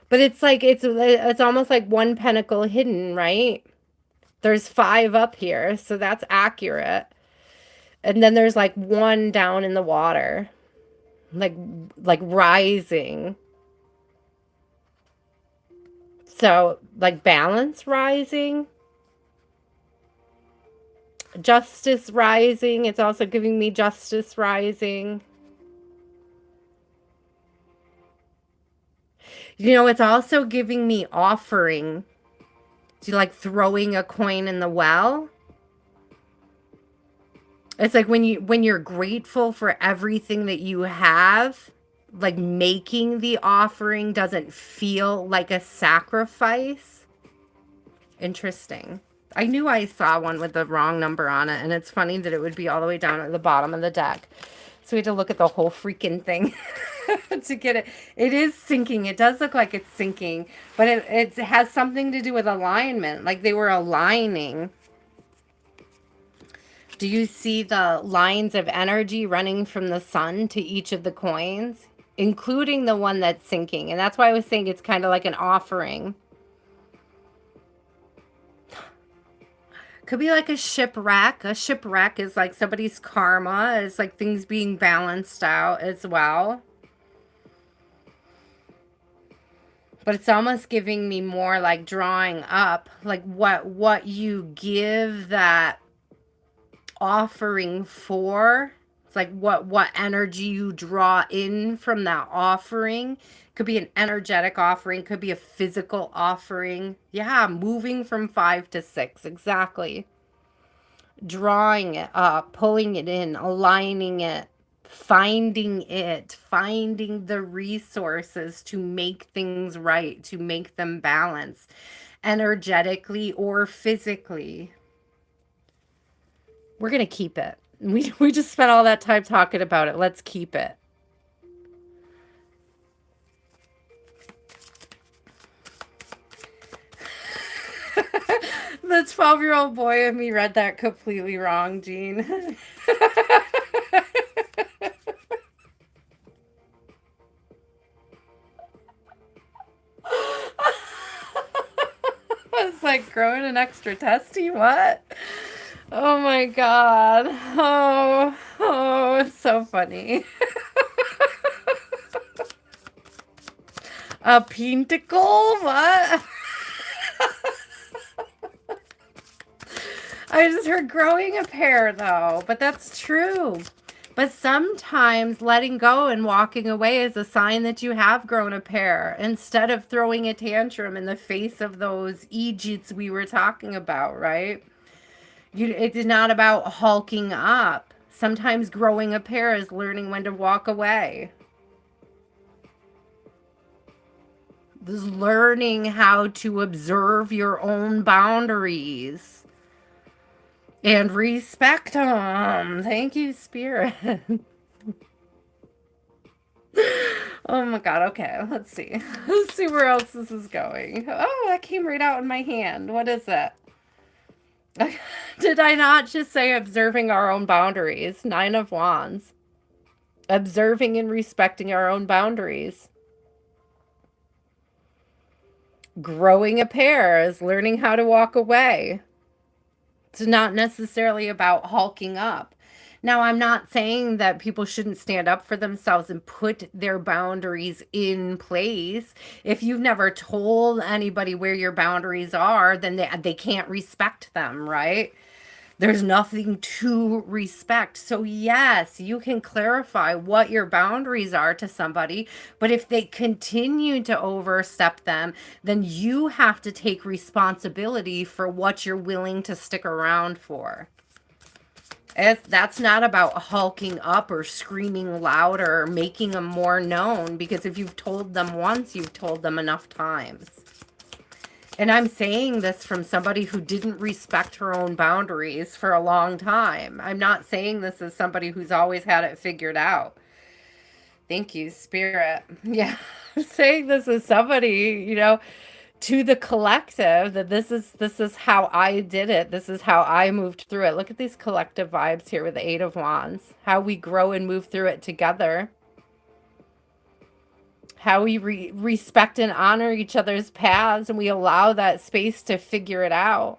But it's like, it's almost like one pentacle hidden, right? There's 5 up here, so that's accurate. And then there's like 1 down in the water. Like rising. So, like balance rising. Justice rising. It's also giving me justice rising. You know, it's also giving me offering. Do you like throwing a coin in the well? It's like when you're grateful for everything that you have, like making the offering doesn't feel like a sacrifice. Interesting. I knew I saw one with the wrong number on it, and it's funny that it would be all the way down at the bottom of the deck. So we had to look at the whole freaking thing to get it. It is sinking. It does look like it's sinking, but it has something to do with alignment. Like they were aligning. Do you see the lines of energy running from the sun to each of the coins, including the one that's sinking? And that's why I was saying it's kind of like an offering. Could be like a shipwreck. A shipwreck is like somebody's karma. It's like things being balanced out as well. But it's almost giving me more like drawing up, like what you give that offering for. It's like what energy you draw in from that offering Could be an energetic offering, could be a physical offering. Yeah, moving from 5 to 6. Exactly. Drawing it up, pulling it in, aligning it, finding the resources to make things right, to make them balance energetically or physically. We're going to keep it. We just spent all that time talking about it. Let's keep it. The 12-year-old boy in me read that completely wrong, Jean. It's like growing an extra testy. What? Oh my God. Oh, it's so funny. A pentacle? What? I just heard growing a pair though, but that's true. But sometimes letting go and walking away is a sign that you have grown a pair instead of throwing a tantrum in the face of those Egypts we were talking about, right? It is not about hulking up. Sometimes growing a pair is learning when to walk away. This is learning how to observe your own boundaries and respect them. Thank you, Spirit. Oh my God. Okay, let's see. Let's see where else this is going. Oh, that came right out in my hand. What is it? Did I not just say observing our own boundaries? 9 of Wands. Observing and respecting our own boundaries. Growing a pair is learning how to walk away. It's not necessarily about hulking up. Now, I'm not saying that people shouldn't stand up for themselves and put their boundaries in place. If you've never told anybody where your boundaries are, then they can't respect them, right? There's nothing to respect. So yes, you can clarify what your boundaries are to somebody, but if they continue to overstep them, then you have to take responsibility for what you're willing to stick around for. That's not about hulking up or screaming louder or making them more known, because if you've told them once, you've told them enough times. And I'm saying this from somebody who didn't respect her own boundaries for a long time. I'm not saying this as somebody who's always had it figured out. Thank you, Spirit. Yeah, I'm saying this as somebody, to the collective, that this is how I did it. This is how I moved through it. Look at these collective vibes here with the 8 of Wands. How we grow and move through it together. How we respect and honor each other's paths, and we allow that space to figure it out.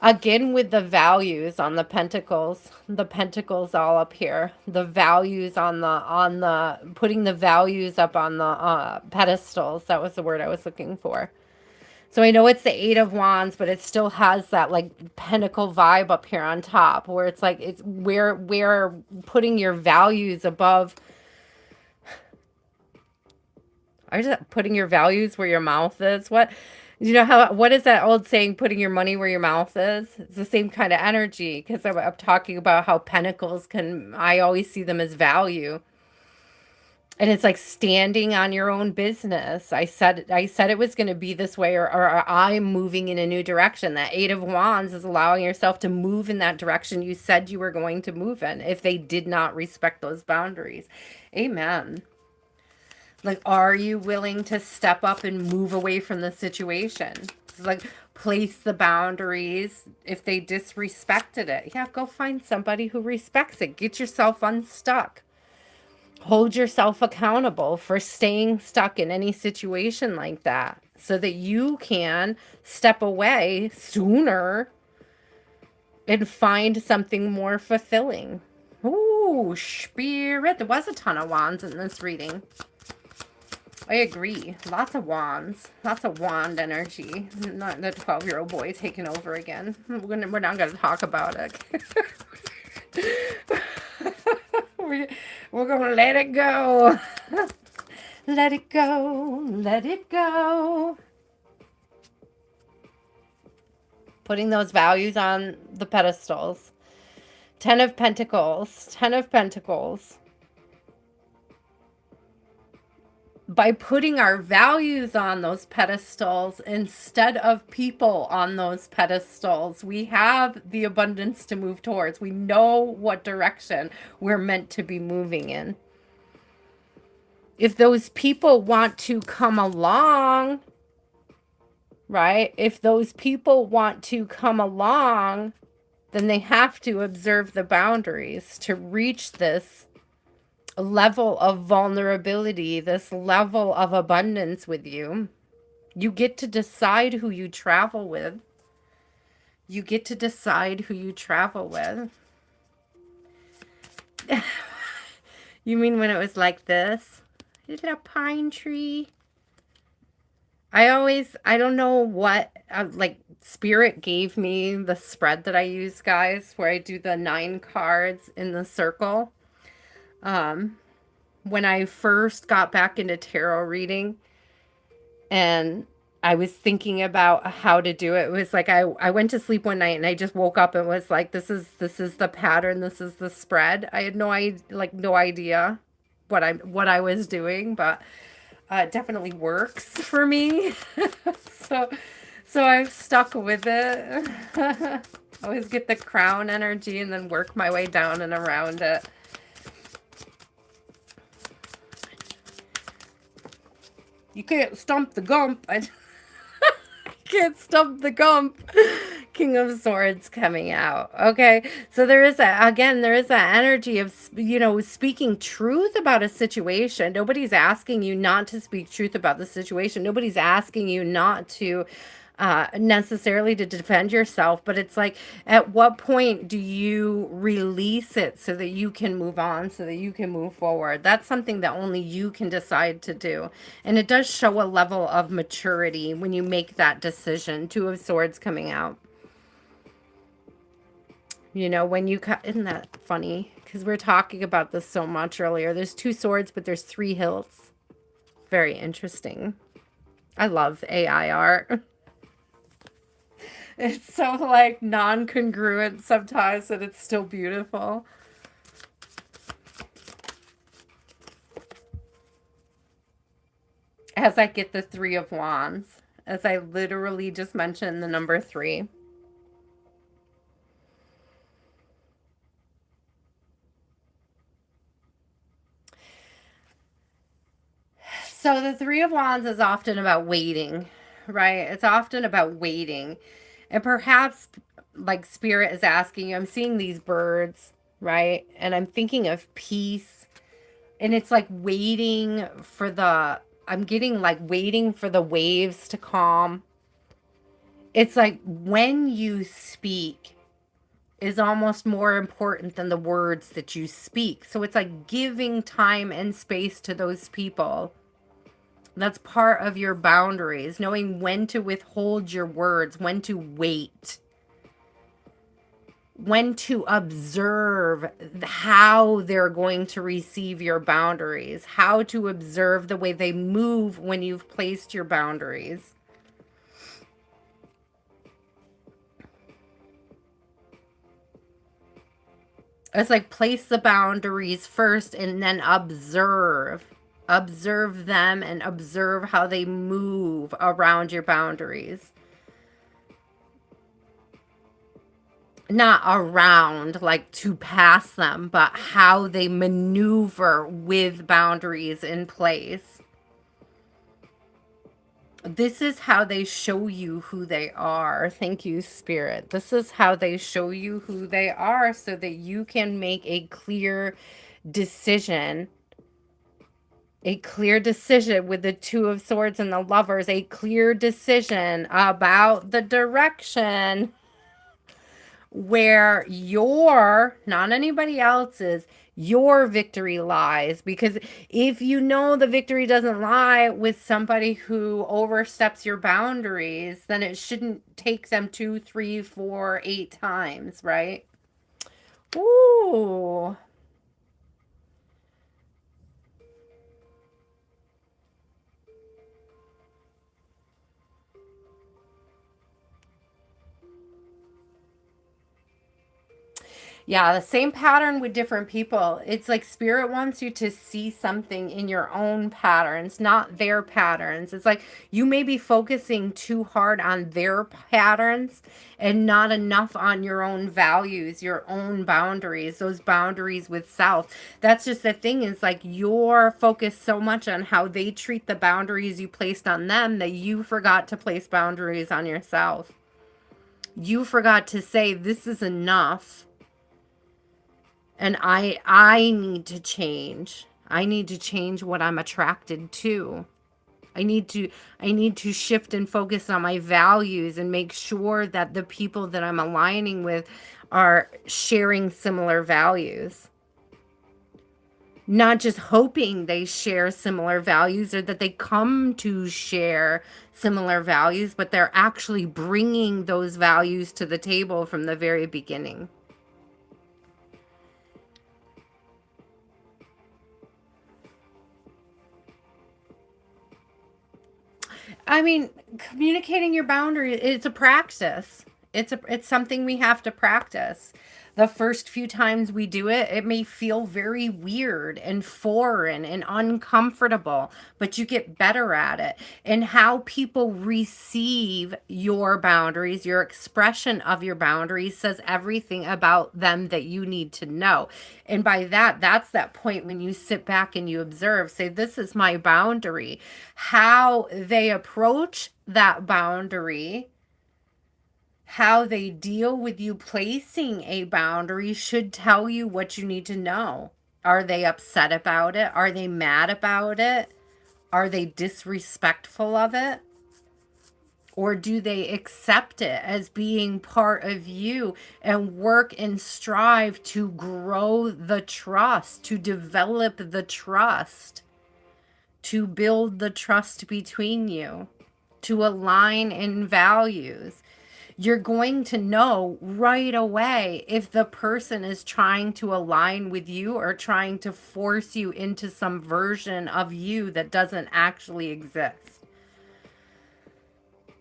Again, with the values on the pentacles all up here, the values on the putting the values up on the pedestals. That was the word I was looking for. So I know it's the 8 of Wands, but it still has that like pentacle vibe up here on top, where it's like it's where putting your values above. Are you just putting your values where your mouth is? What is that old saying, putting your money where your mouth is? It's the same kind of energy, because I'm talking about how pentacles I always see them as value. And it's like standing on your own business. I said it was going to be this way, or I'm moving in a new direction. That 8 of Wands is allowing yourself to move in that direction you said you were going to move in, if they did not respect those boundaries. Amen. Like, are you willing to step up and move away from the situation? It's like, place the boundaries if they disrespected it. Yeah, go find somebody who respects it. Get yourself unstuck. Hold yourself accountable for staying stuck in any situation like that, so that you can step away sooner and find something more fulfilling. Ooh, Spirit. There was a ton of wands in this reading. I agree. Lots of wands. Lots of wand energy. Not the 12-year-old boy taking over again. We're not going to talk about it. We're going to let it go. Let it go. Let it go. Putting those values on the pedestals. 10 of Pentacles. 10 of Pentacles. By putting our values on those pedestals instead of people on those pedestals, we have the abundance to move towards. We know what direction we're meant to be moving in. If those people want to come along, right? If those people want to come along, then they have to observe the boundaries to reach this level of vulnerability, this level of abundance with you. You get to decide who you travel with. You get to decide who you travel with. You mean when it was like this? Is it a pine tree? I don't know what, like, Spirit gave me the spread that I use, guys, where I do the 9 cards in the circle. When I first got back into tarot reading and I was thinking about how to do it, it was like I went to sleep one night and I just woke up and was like, this is the pattern, this is the spread. I had no idea what I was doing, but it definitely works for me. so I've stuck with it. I always get the crown energy and then work my way down and around it. You can't stump the gump. I can't stump the gump. King of Swords coming out. Okay. So there is that energy of, speaking truth about a situation. Nobody's asking you not to speak truth about the situation. Nobody's asking you not to necessarily to defend yourself, but it's like, at what point do you release it so that you can move on, so that you can move forward? That's something that only you can decide to do. And it does show a level of maturity when you make that decision. 2 of Swords coming out. When you isn't that funny? Because we're talking about this so much earlier. There's 2 swords, but there's 3 hilts. Very interesting. I love AI art. It's so, like, non-congruent sometimes, and it's still beautiful. As I get the 3 of Wands, as I literally just mentioned the number 3. So the 3 of Wands is often about waiting, right? It's often about waiting. And perhaps, like, Spirit is asking you, I'm seeing these birds, right? And I'm thinking of peace. And it's like waiting for I'm getting like waiting for the waves to calm. It's like when you speak is almost more important than the words that you speak. So it's like giving time and space to those people. That's part of your boundaries, knowing when to withhold your words, when to wait, when to observe how they're going to receive your boundaries, how to observe the way they move when you've placed your boundaries. It's like place the boundaries first and then observe. Observe them and observe how they move around your boundaries. Not around, like to pass them, but how they maneuver with boundaries in place. This is how they show you who they are. Thank you, Spirit. This is how they show you who they are so that you can make a clear decision. A clear decision with the 2 of Swords and the Lovers. A clear decision about the direction where your, not anybody else's, your victory lies. Because if you know the victory doesn't lie with somebody who oversteps your boundaries, then it shouldn't take them 2, 3, 4, 8 times, right? Ooh. Yeah, the same pattern with different people. It's like spirit wants you to see something in your own patterns, not their patterns. It's like you may be focusing too hard on their patterns and not enough on your own values, your own boundaries, those boundaries with self. That's just the thing is like you're focused so much on how they treat the boundaries you placed on them that you forgot to place boundaries on yourself. You forgot to say, this is enough. And I need to change. I need to change what I'm attracted to. I need to shift and focus on my values and make sure that the people that I'm aligning with are sharing similar values. Not just hoping they share similar values or that they come to share similar values, but they're actually bringing those values to the table from the very beginning. I mean, communicating your boundaries, it's a practice. It's something we have to practice. The first few times we do it, it may feel very weird and foreign and uncomfortable, but you get better at it. And how people receive your boundaries, your expression of your boundaries says everything about them that you need to know. And by that, that's that point when you sit back and you observe, say, this is my boundary. How they approach that boundary, how they deal with you placing a boundary should tell you what you need to know. Are they upset about it? Are they mad about it? Are they disrespectful of it? Or do they accept it as being part of you and work and strive to grow the trust, to develop the trust, to build the trust between you, to align in values? You're going to know right away if the person is trying to align with you or trying to force you into some version of you that doesn't actually exist.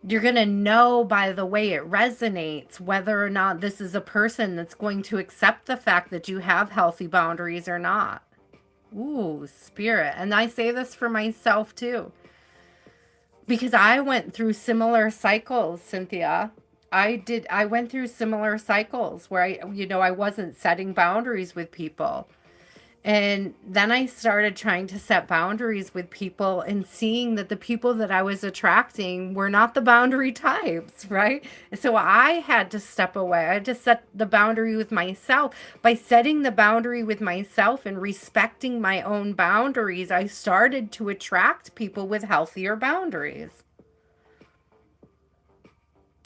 You're going to know by the way it resonates whether or not this is a person that's going to accept the fact that you have healthy boundaries or not. Ooh, spirit. And I say this for myself too, because I went through similar cycles, Cynthia. I went through similar cycles where I wasn't setting boundaries with people. And then I started trying to set boundaries with people and seeing that the people that I was attracting were not the boundary types, right? So I had to step away. I had to set the boundary with myself. By setting the boundary with myself and respecting my own boundaries, I started to attract people with healthier boundaries.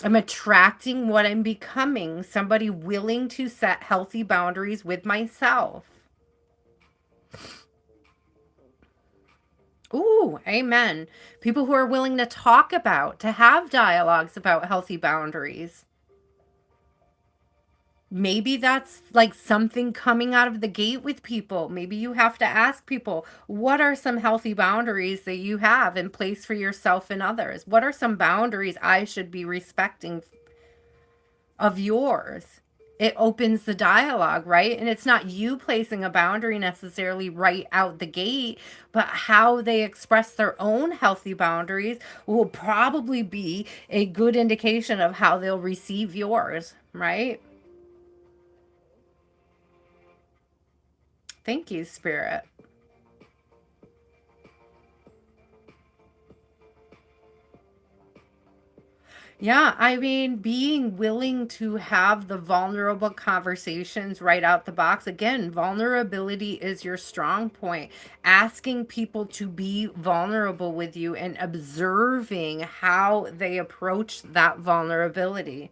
I'm attracting what I'm becoming, somebody willing to set healthy boundaries with myself. Ooh, amen. People who are willing to talk about, to have dialogues about healthy boundaries. Maybe that's like something coming out of the gate with people. Maybe you have to ask people, what are some healthy boundaries that you have in place for yourself and others? What are some boundaries I should be respecting of yours? It opens the dialogue, right? And it's not you placing a boundary necessarily right out the gate, but how they express their own healthy boundaries will probably be a good indication of how they'll receive yours, right? Thank you, Spirit. Yeah, I mean, being willing to have the vulnerable conversations right out the box. Again, vulnerability is your strong point. Asking people to be vulnerable with you and observing how they approach that vulnerability.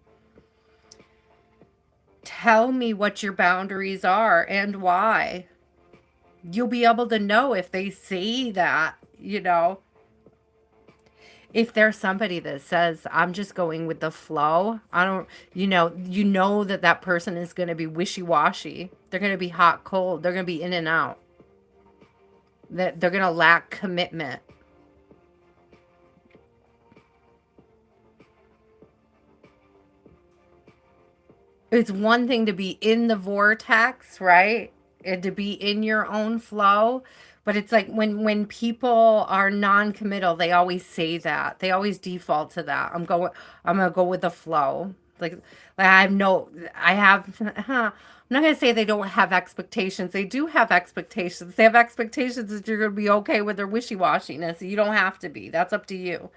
Tell me what your boundaries are and why. You'll be able to know if they say that. If there's somebody that says, I'm just going with the flow, I don't, you know that that person is going to be wishy-washy. They're going to be hot, cold. They're going to be in and out. That they're going to lack commitment. It's one thing to be in the vortex, right? And to be in your own flow. But it's like when people are non-committal, they always say that. They always default to that. I'm gonna go with the flow. Like I have I'm not gonna say they don't have expectations. They do have expectations. They have expectations that you're gonna be okay with their wishy-washiness. You don't have to be. That's up to you.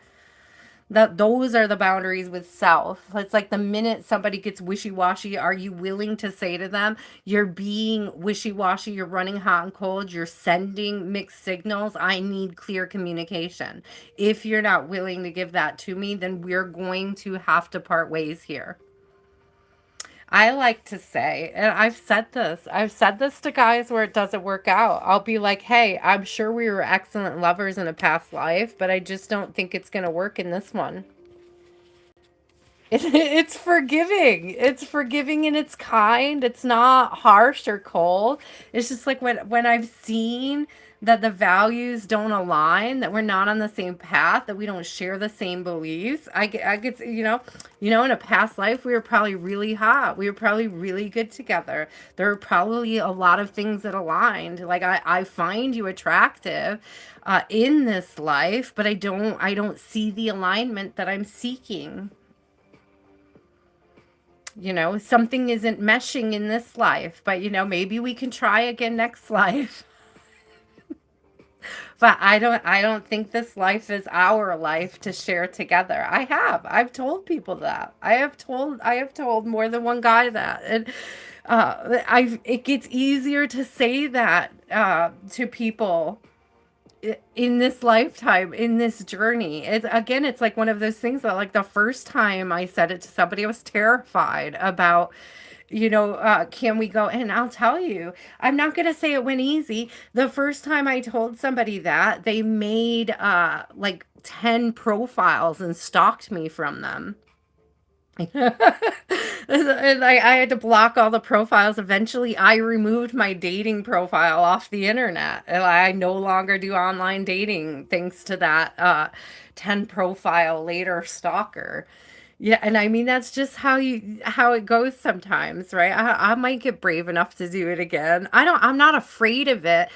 That those are the boundaries with self. It's like the minute somebody gets wishy-washy, are you willing to say to them, you're being wishy-washy, you're running hot and cold, you're sending mixed signals, I need clear communication. If you're not willing to give that to me, then we're going to have to part ways here. I like to say, and I've said this to guys where it doesn't work out. I'll be like, hey, I'm sure we were excellent lovers in a past life, but I just don't think it's going to work in this one. It's forgiving. It's forgiving and it's kind. It's not harsh or cold. It's just like when I've seen that the values don't align, that we're not on the same path, that we don't share the same beliefs. I get, in a past life we were probably really hot. We were probably really good together. There were probably a lot of things that aligned. Like I find you attractive in this life, but I don't see the alignment that I'm seeking. Something isn't meshing in this life, but maybe we can try again next life. But I don't think this life is our life to share together. I've told people that. I have told more than one guy that. And it gets easier to say that to people in this lifetime, in this journey. It's like one of those things that, like, the first time I said it to somebody, I was terrified about, can we go? And I'll tell you, I'm not going to say it went easy. The first time I told somebody that, they made like 10 profiles and stalked me from them. And I had to block all the profiles. Eventually, I removed my dating profile off the internet. And I no longer do online dating thanks to that 10 profile later stalker. Yeah, and I mean that's just how it goes sometimes, right? I might get brave enough to do it again. I'm not afraid of it.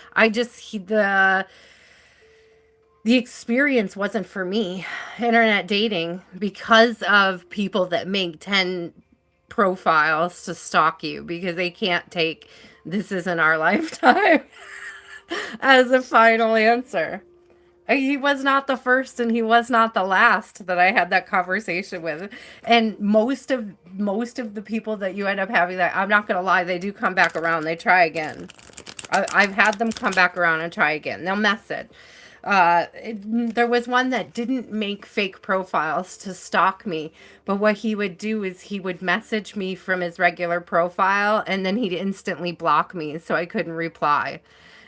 The experience wasn't for me, internet dating, because of people that make 10 profiles to stalk you because they can't take this isn't our lifetime as a final answer. He was not the first and he was not the last that I had that conversation with. And most of the people that you end up having that, I'm not gonna lie, they do come back around. They try again. I've had them come back around and try again. They'll mess it. There was one that didn't make fake profiles to stalk me, but what he would do is he would message me from his regular profile and then he'd instantly block me so I couldn't reply.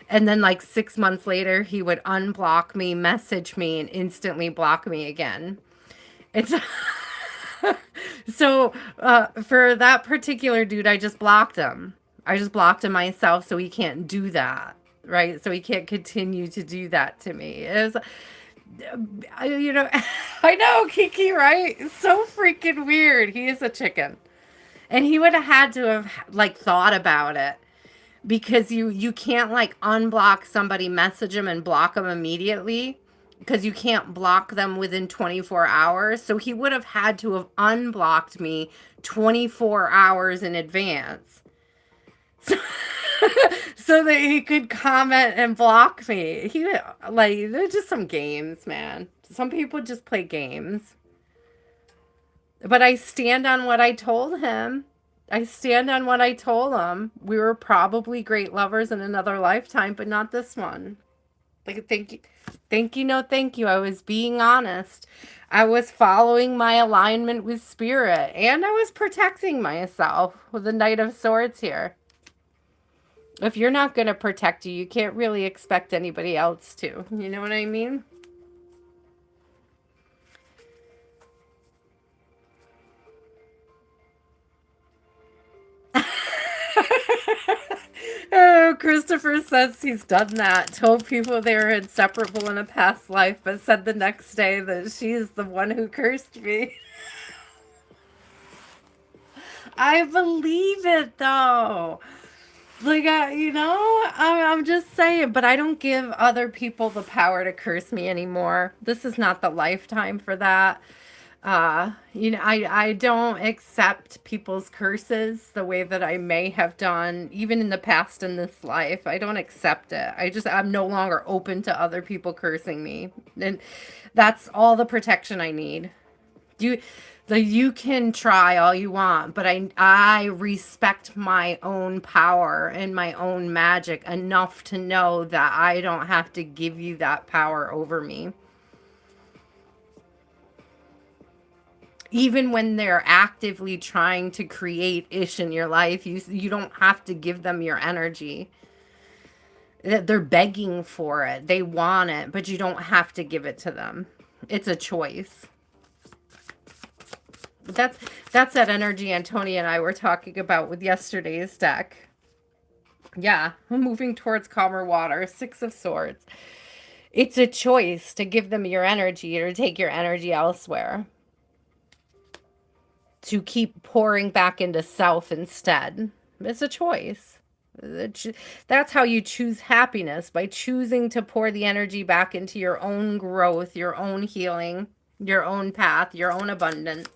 And then, like, 6 months later, he would unblock me, message me, and instantly block me again. It's so for that particular dude, I just blocked him. I just blocked him myself so he can't do that, right? So he can't continue to do that to me. It was, I know, Kiki, right? So freaking weird. He is a chicken. And he would have had to have, like, thought about it because you can't, like, unblock somebody, message them, and block them immediately because you can't block them within 24 hours. So he would have had to have unblocked me 24 hours in advance. So, so that he could comment and block me. They're just some games, man. Some people just play games. But I stand on what I told him. I stand on what I told him. We were probably great lovers in another lifetime, but not this one. Like, thank you. Thank you, no thank you. I was being honest. I was following my alignment with spirit, and I was protecting myself with the Knight of Swords here. If you're not going to protect you, you can't really expect anybody else to. You know what I mean? Oh, Christopher says he's done that. Told people they were inseparable in a past life, but said the next day that she's the one who cursed me. I believe it though. Like, I'm just saying, but I don't give other people the power to curse me anymore. This is not the lifetime for that. I don't accept people's curses the way that I may have done, even in the past in this life. I don't accept it. I'm no longer open to other people cursing me. And that's all the protection I need. You you can try all you want, but I respect my own power and my own magic enough to know that I don't have to give you that power over me. Even when they're actively trying to create ish in your life, you don't have to give them your energy. They're begging for it. They want it, but you don't have to give it to them. It's a choice. But that's that energy Antonia and I were talking about with yesterday's deck. Yeah, moving towards calmer water, 6 of Swords. It's a choice to give them your energy or to take your energy elsewhere. To keep pouring back into self instead. It's a choice. That's how you choose happiness, by choosing to pour the energy back into your own growth, your own healing, your own path, your own abundance.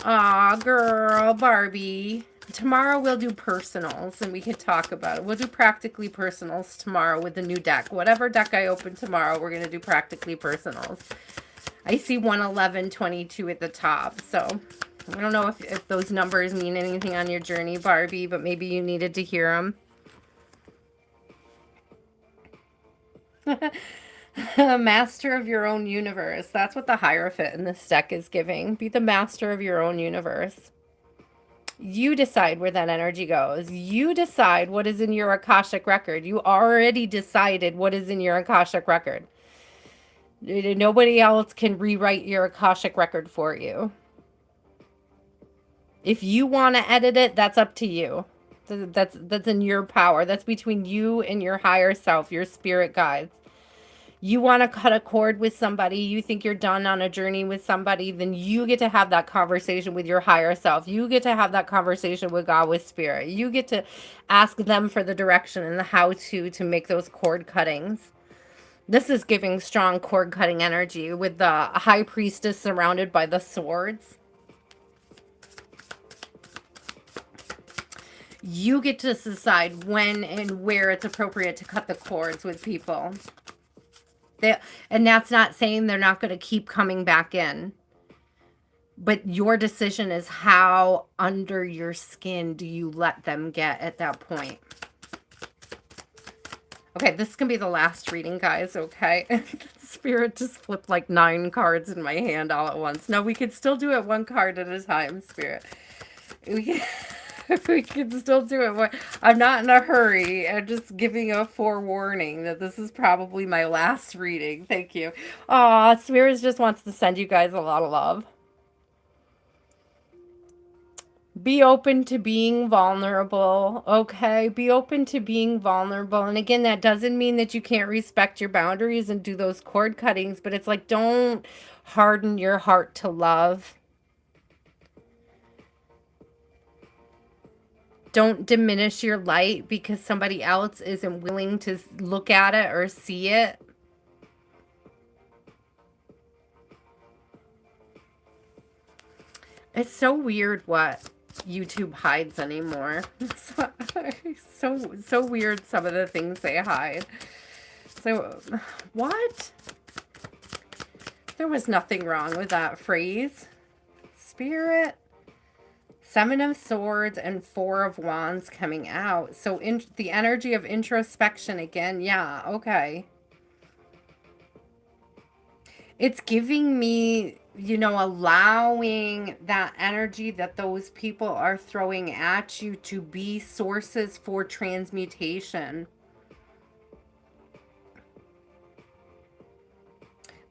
Aw, girl, Barbie. Tomorrow we'll do personals and we can talk about it. We'll do practically personals tomorrow with the new deck. Whatever deck I open tomorrow, we're going to do practically personals. I see 11122 at the top, so I don't know if those numbers mean anything on your journey, Barbie, but maybe you needed to hear them. Master of your own universe. That's what the Hierophant in this deck is giving. Be the master of your own universe. You decide where that energy goes. You decide what is in your Akashic record. You already decided what is in your Akashic record. Nobody else can rewrite your Akashic record for you. If you want to edit it, that's up to you. That's in your power. That's between you and your higher self, your spirit guides. You want to cut a cord with somebody, you think you're done on a journey with somebody, then you get to have that conversation with your higher self. You get to have that conversation with God, with spirit. You get to ask them for the direction and the how to make those cord cuttings. This is giving strong cord cutting energy with the high priestess surrounded by the swords. You get to decide when and where it's appropriate to cut the cords with people. And that's not saying they're not going to keep coming back in. But your decision is how under your skin do you let them get at that point. Okay, this can be the last reading, guys, okay? Spirit just flipped like 9 cards in my hand all at once. No, we could still do it 1 card at a time, Spirit. We can still do it. I'm not in a hurry. I'm just giving a forewarning that this is probably my last reading. Thank you. Aw, Spirit just wants to send you guys a lot of love. Be open to being vulnerable, okay? Be open to being vulnerable. And again, that doesn't mean that you can't respect your boundaries and do those cord cuttings, but it's like, don't harden your heart to love. Don't diminish your light because somebody else isn't willing to look at it or see it. It's so weird what YouTube hides anymore. So weird some of the things they hide. So, what? There was nothing wrong with that phrase. Spirit. 7 of Swords and 4 of Wands coming out. So in the energy of introspection again. Yeah, okay. It's giving me, allowing that energy that those people are throwing at you to be sources for transmutation.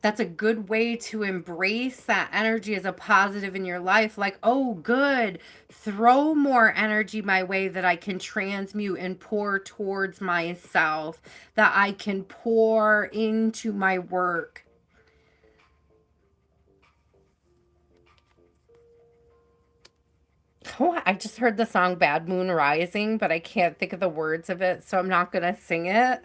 That's a good way to embrace that energy as a positive in your life. Like, oh, good. Throw more energy my way that I can transmute and pour towards myself, that I can pour into my work. Oh, I just heard the song Bad Moon Rising, but I can't think of the words of it, so I'm not going to sing it.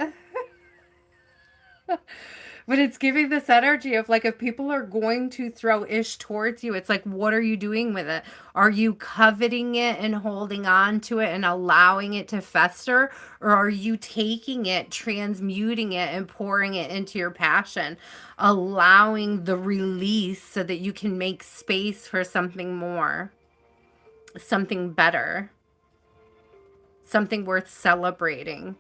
But it's giving this energy of like, if people are going to throw ish towards you, it's like, what are you doing with it? Are you coveting it and holding on to it and allowing it to fester? Or are you taking it, transmuting it, and pouring it into your passion, allowing the release so that you can make space for something more, something better, something worth celebrating?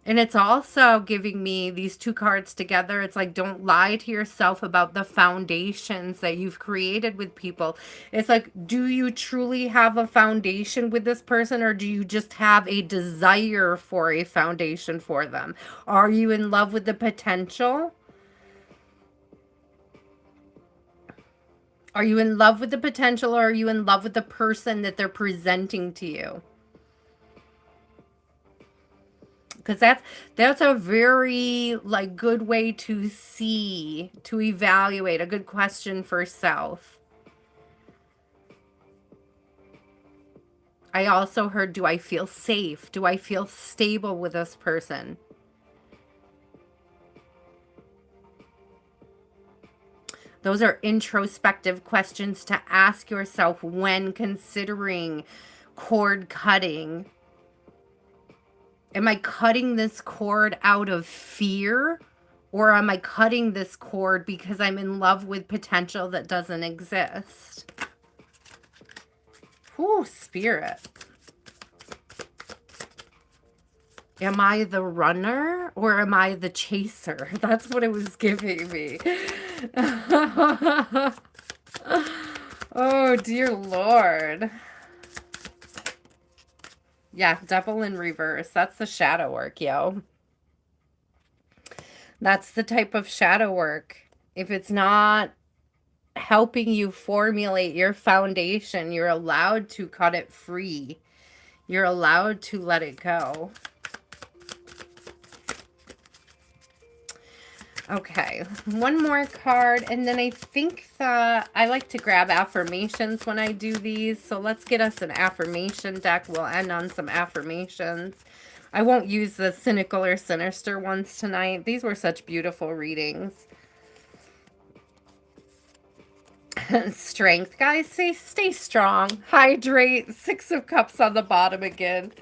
And it's also giving me these two cards together. It's like, don't lie to yourself about the foundations that you've created with people. It's like, do you truly have a foundation with this person, or do you just have a desire for a foundation for them? Are you in love with the potential? Are you in love with the potential, or are you in love with the person that they're presenting to you? Because that's a very like good way to see, to evaluate, a good question for self. I also heard, do I feel safe? Do I feel stable with this person? Those are introspective questions to ask yourself when considering cord cutting. Am I cutting this cord out of fear, or am I cutting this cord because I'm in love with potential that doesn't exist? Whew, Spirit. Am I the runner or am I the chaser? That's what it was giving me. Oh, dear Lord. Yeah, Devil in reverse. That's the shadow work, yo. That's the type of shadow work. If it's not helping you formulate your foundation, you're allowed to cut it free. You're allowed to let it go. Okay, one more card, and then I think that I like to grab affirmations when I do these. So let's get us an affirmation deck. We'll end on some affirmations. I won't use the cynical or sinister ones tonight. These were such beautiful readings. Strength, guys. Stay strong. Hydrate. 6 of Cups on the bottom again.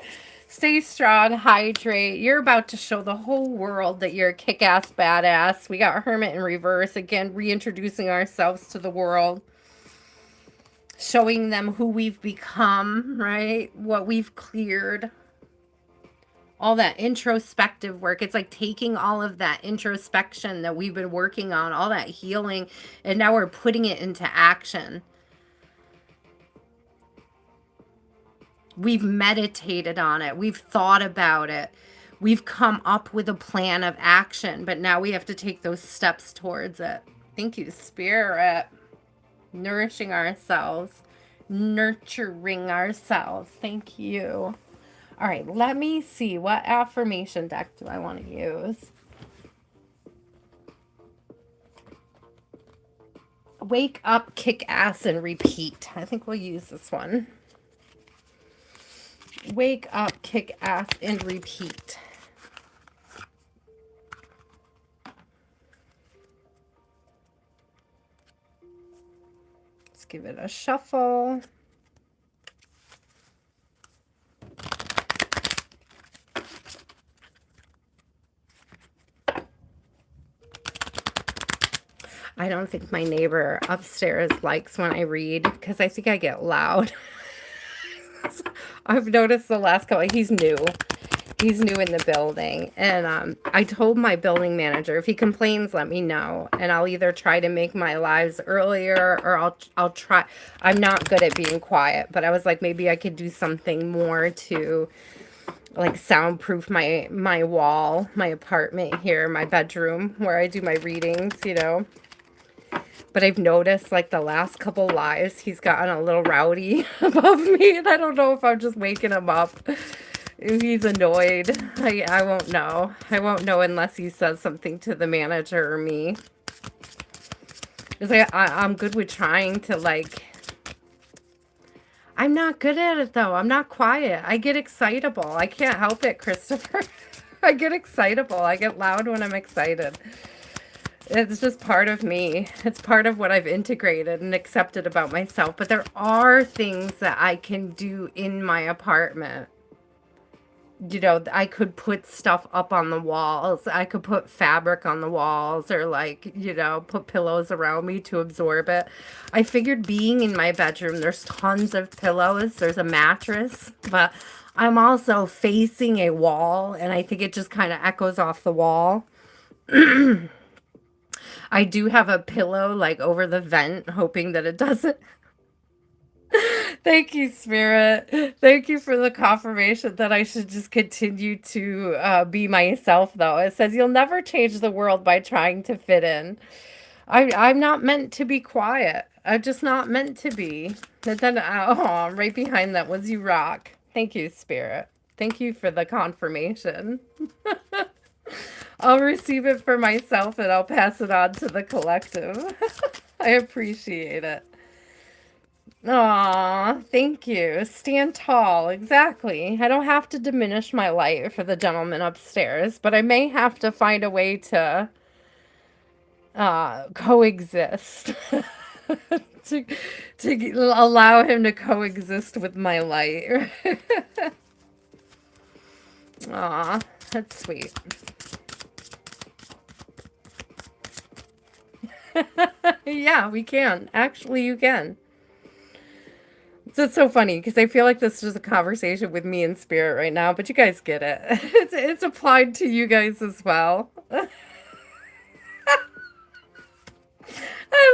Stay strong, hydrate. You're about to show the whole world that you're a kick-ass badass. We got Hermit in reverse. Again, reintroducing ourselves to the world. Showing them who we've become, right? What we've cleared. All that introspective work. It's like taking all of that introspection that we've been working on, all that healing, and now we're putting it into action. We've meditated on it. We've thought about it. We've come up with a plan of action, but now we have to take those steps towards it. Thank you, Spirit. Nourishing ourselves. Nurturing ourselves. Thank you. All right, let me see. What affirmation deck do I want to use? Wake up, kick ass, and repeat. I think we'll use this one. Wake up, kick ass, and repeat. Let's give it a shuffle. I don't think my neighbor upstairs likes when I read because I think I get loud. I've noticed the last couple, he's new. He's new in the building. And I told my building manager, if he complains, let me know. And I'll either try to make my lives earlier or I'll try. I'm not good at being quiet, but I was like, maybe I could do something more to like soundproof my wall, my apartment here, my bedroom where I do my readings, you know. But I've noticed, like, the last couple lives, he's gotten a little rowdy above me. And I don't know if I'm just waking him up. If he's annoyed. I won't know. I won't know unless he says something to the manager or me. It's like, I'm good with trying to, like, I'm not good at it though. I'm not quiet. I get excitable. I can't help it, Christopher. I get excitable. I get loud when I'm excited. It's just part of me. It's part of what I've integrated and accepted about myself. But there are things that I can do in my apartment. You know, I could put stuff up on the walls. I could put fabric on the walls or like, you know, put pillows around me to absorb it. I figured being in my bedroom, there's tons of pillows. There's a mattress, but I'm also facing a wall and I think it just kind of echoes off the wall. I do have a pillow like over the vent, hoping that it doesn't. Thank you, Spirit. Thank you for the confirmation that I should just continue to be myself, though. It says you'll never change the world by trying to fit in. I'm not meant to be quiet. I'm just not meant to be. And then, oh, right behind that was you rock. Thank you, Spirit. Thank you for the confirmation. I'll receive it for myself and I'll pass it on to the collective. I appreciate it. Aw, thank you. Stand tall, exactly. I don't have to diminish my light for the gentleman upstairs, but I may have to find a way to coexist. to allow him to coexist with my light. Aw, that's sweet. Yeah, we can. Actually, you can. So it's so funny because I feel like this is a conversation with me and Spirit right now, but you guys get it. It's applied to you guys as well. I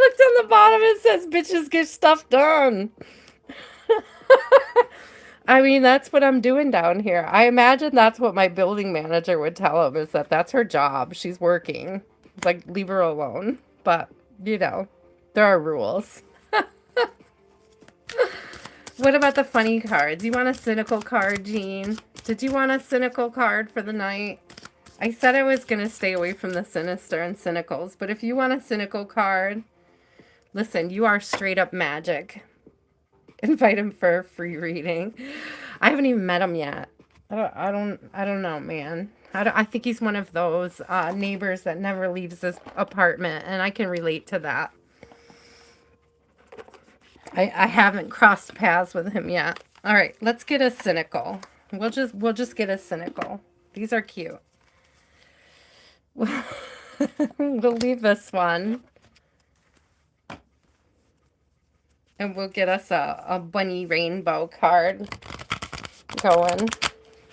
looked on the bottom, it says bitches get stuff done. I mean, that's what I'm doing down here. I imagine that's what my building manager would tell him is that that's her job. She's working. It's like, leave her alone. But, you know, there are rules. What about the funny cards? You want a cynical card, Jean? Did you want a cynical card for the night? I said I was going to stay away from the sinister and cynicals, but if you want a cynical card, listen, you are straight up magic. Invite him for a free reading. I haven't even met him yet. I don't know, man. I think he's one of those neighbors that never leaves his apartment, and I can relate to that. I haven't crossed paths with him yet. All right, let's get a cynical. We'll just get a cynical. These are cute. We'll leave this one. And we'll get us a bunny rainbow card going.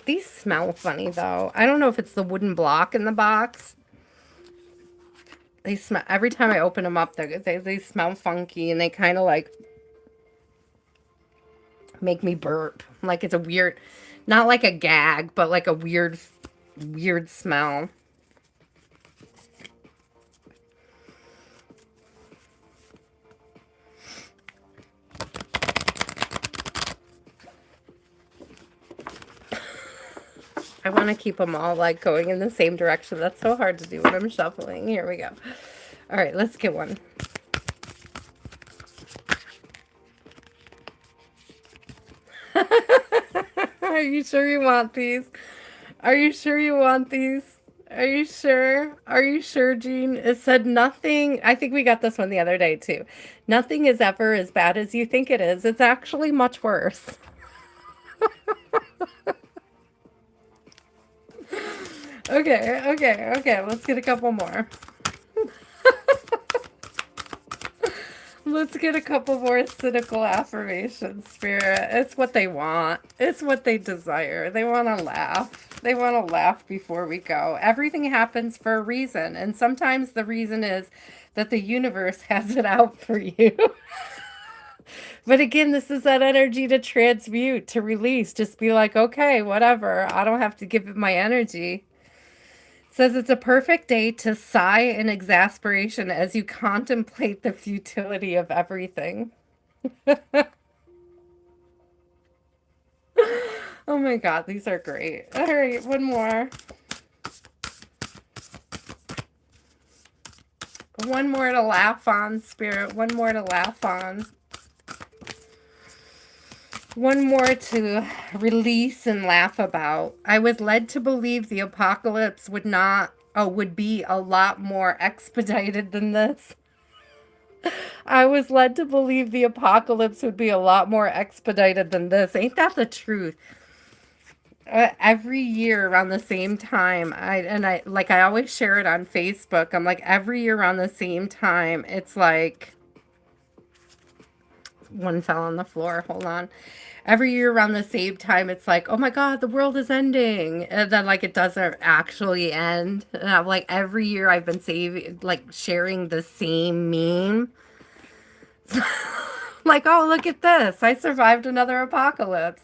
These smell funny, though. I don't know if it's the wooden block in the box. They smell, every time I open them up, they smell funky, and they kind of like make me burp. Like it's a weird, not like a gag, but like a weird smell. I want to keep them all like going in the same direction. That's so hard to do when I'm shuffling. Here we go. All right, let's get one. Are you sure you want these? Are you sure you want these? Are you sure? Are you sure, Jean? It said nothing. I think we got this one the other day too. Nothing is ever as bad as you think it is. It's actually much worse. Okay. Let's get a couple more. Let's get a couple more cynical affirmations, Spirit. It's what they want. It's what they desire. They want to laugh. They want to laugh before we go. Everything happens for a reason. And sometimes the reason is that the universe has it out for you. But again, this is that energy to transmute, to release. Just be like, okay, whatever. I don't have to give it my energy. Says it's a perfect day to sigh in exasperation as you contemplate the futility of everything. Oh my God, these are great. All right, one more. One more to laugh on, Spirit. One more to laugh on. One more to release and laugh about. I was led to believe the apocalypse would be a lot more expedited than this. I was led to believe the apocalypse would be a lot more expedited than this. Ain't that the truth? Every year around the same time, I always share it on Facebook. I'm like, every year around the same time, it's like one fell on the floor. Hold on. Every year around the same time, it's like, oh my God, the world is ending. And then like it doesn't actually end. And I'm like, every year I've been sharing the same meme. Like, oh, look at this. I survived another apocalypse.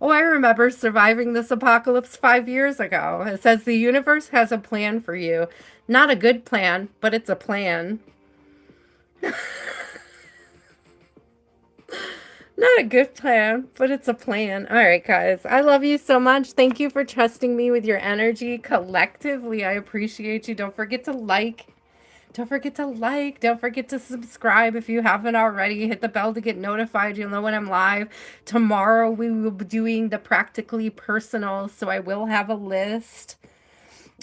Oh, I remember surviving this apocalypse 5 years ago. It says the universe has a plan for you. Not a good plan, but it's a plan. Not a good plan, but it's a plan. All right, guys. I love you so much. Thank you for trusting me with your energy. Collectively, I appreciate you. Don't forget to like. Don't forget to like. Don't forget to subscribe if you haven't already. Hit the bell to get notified. You'll know when I'm live. Tomorrow, we will be doing the practically personal, so I will have a list.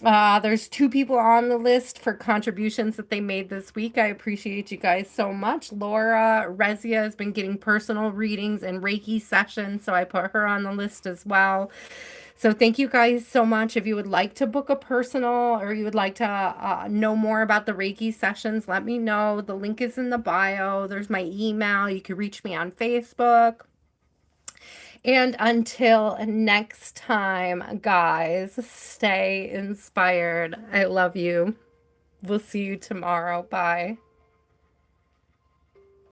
There's 2 people on the list for contributions that they made this week. I appreciate you guys so much. Laura Rezia has been getting personal readings and Reiki sessions, so I put her on the list as well. So thank you guys so much. If you would like to book a personal or you would like to know more about the Reiki sessions, let me know. The link is in the bio. There's my email. You can reach me on Facebook. And until next time, guys, stay inspired. I love you. We'll see you tomorrow. Bye.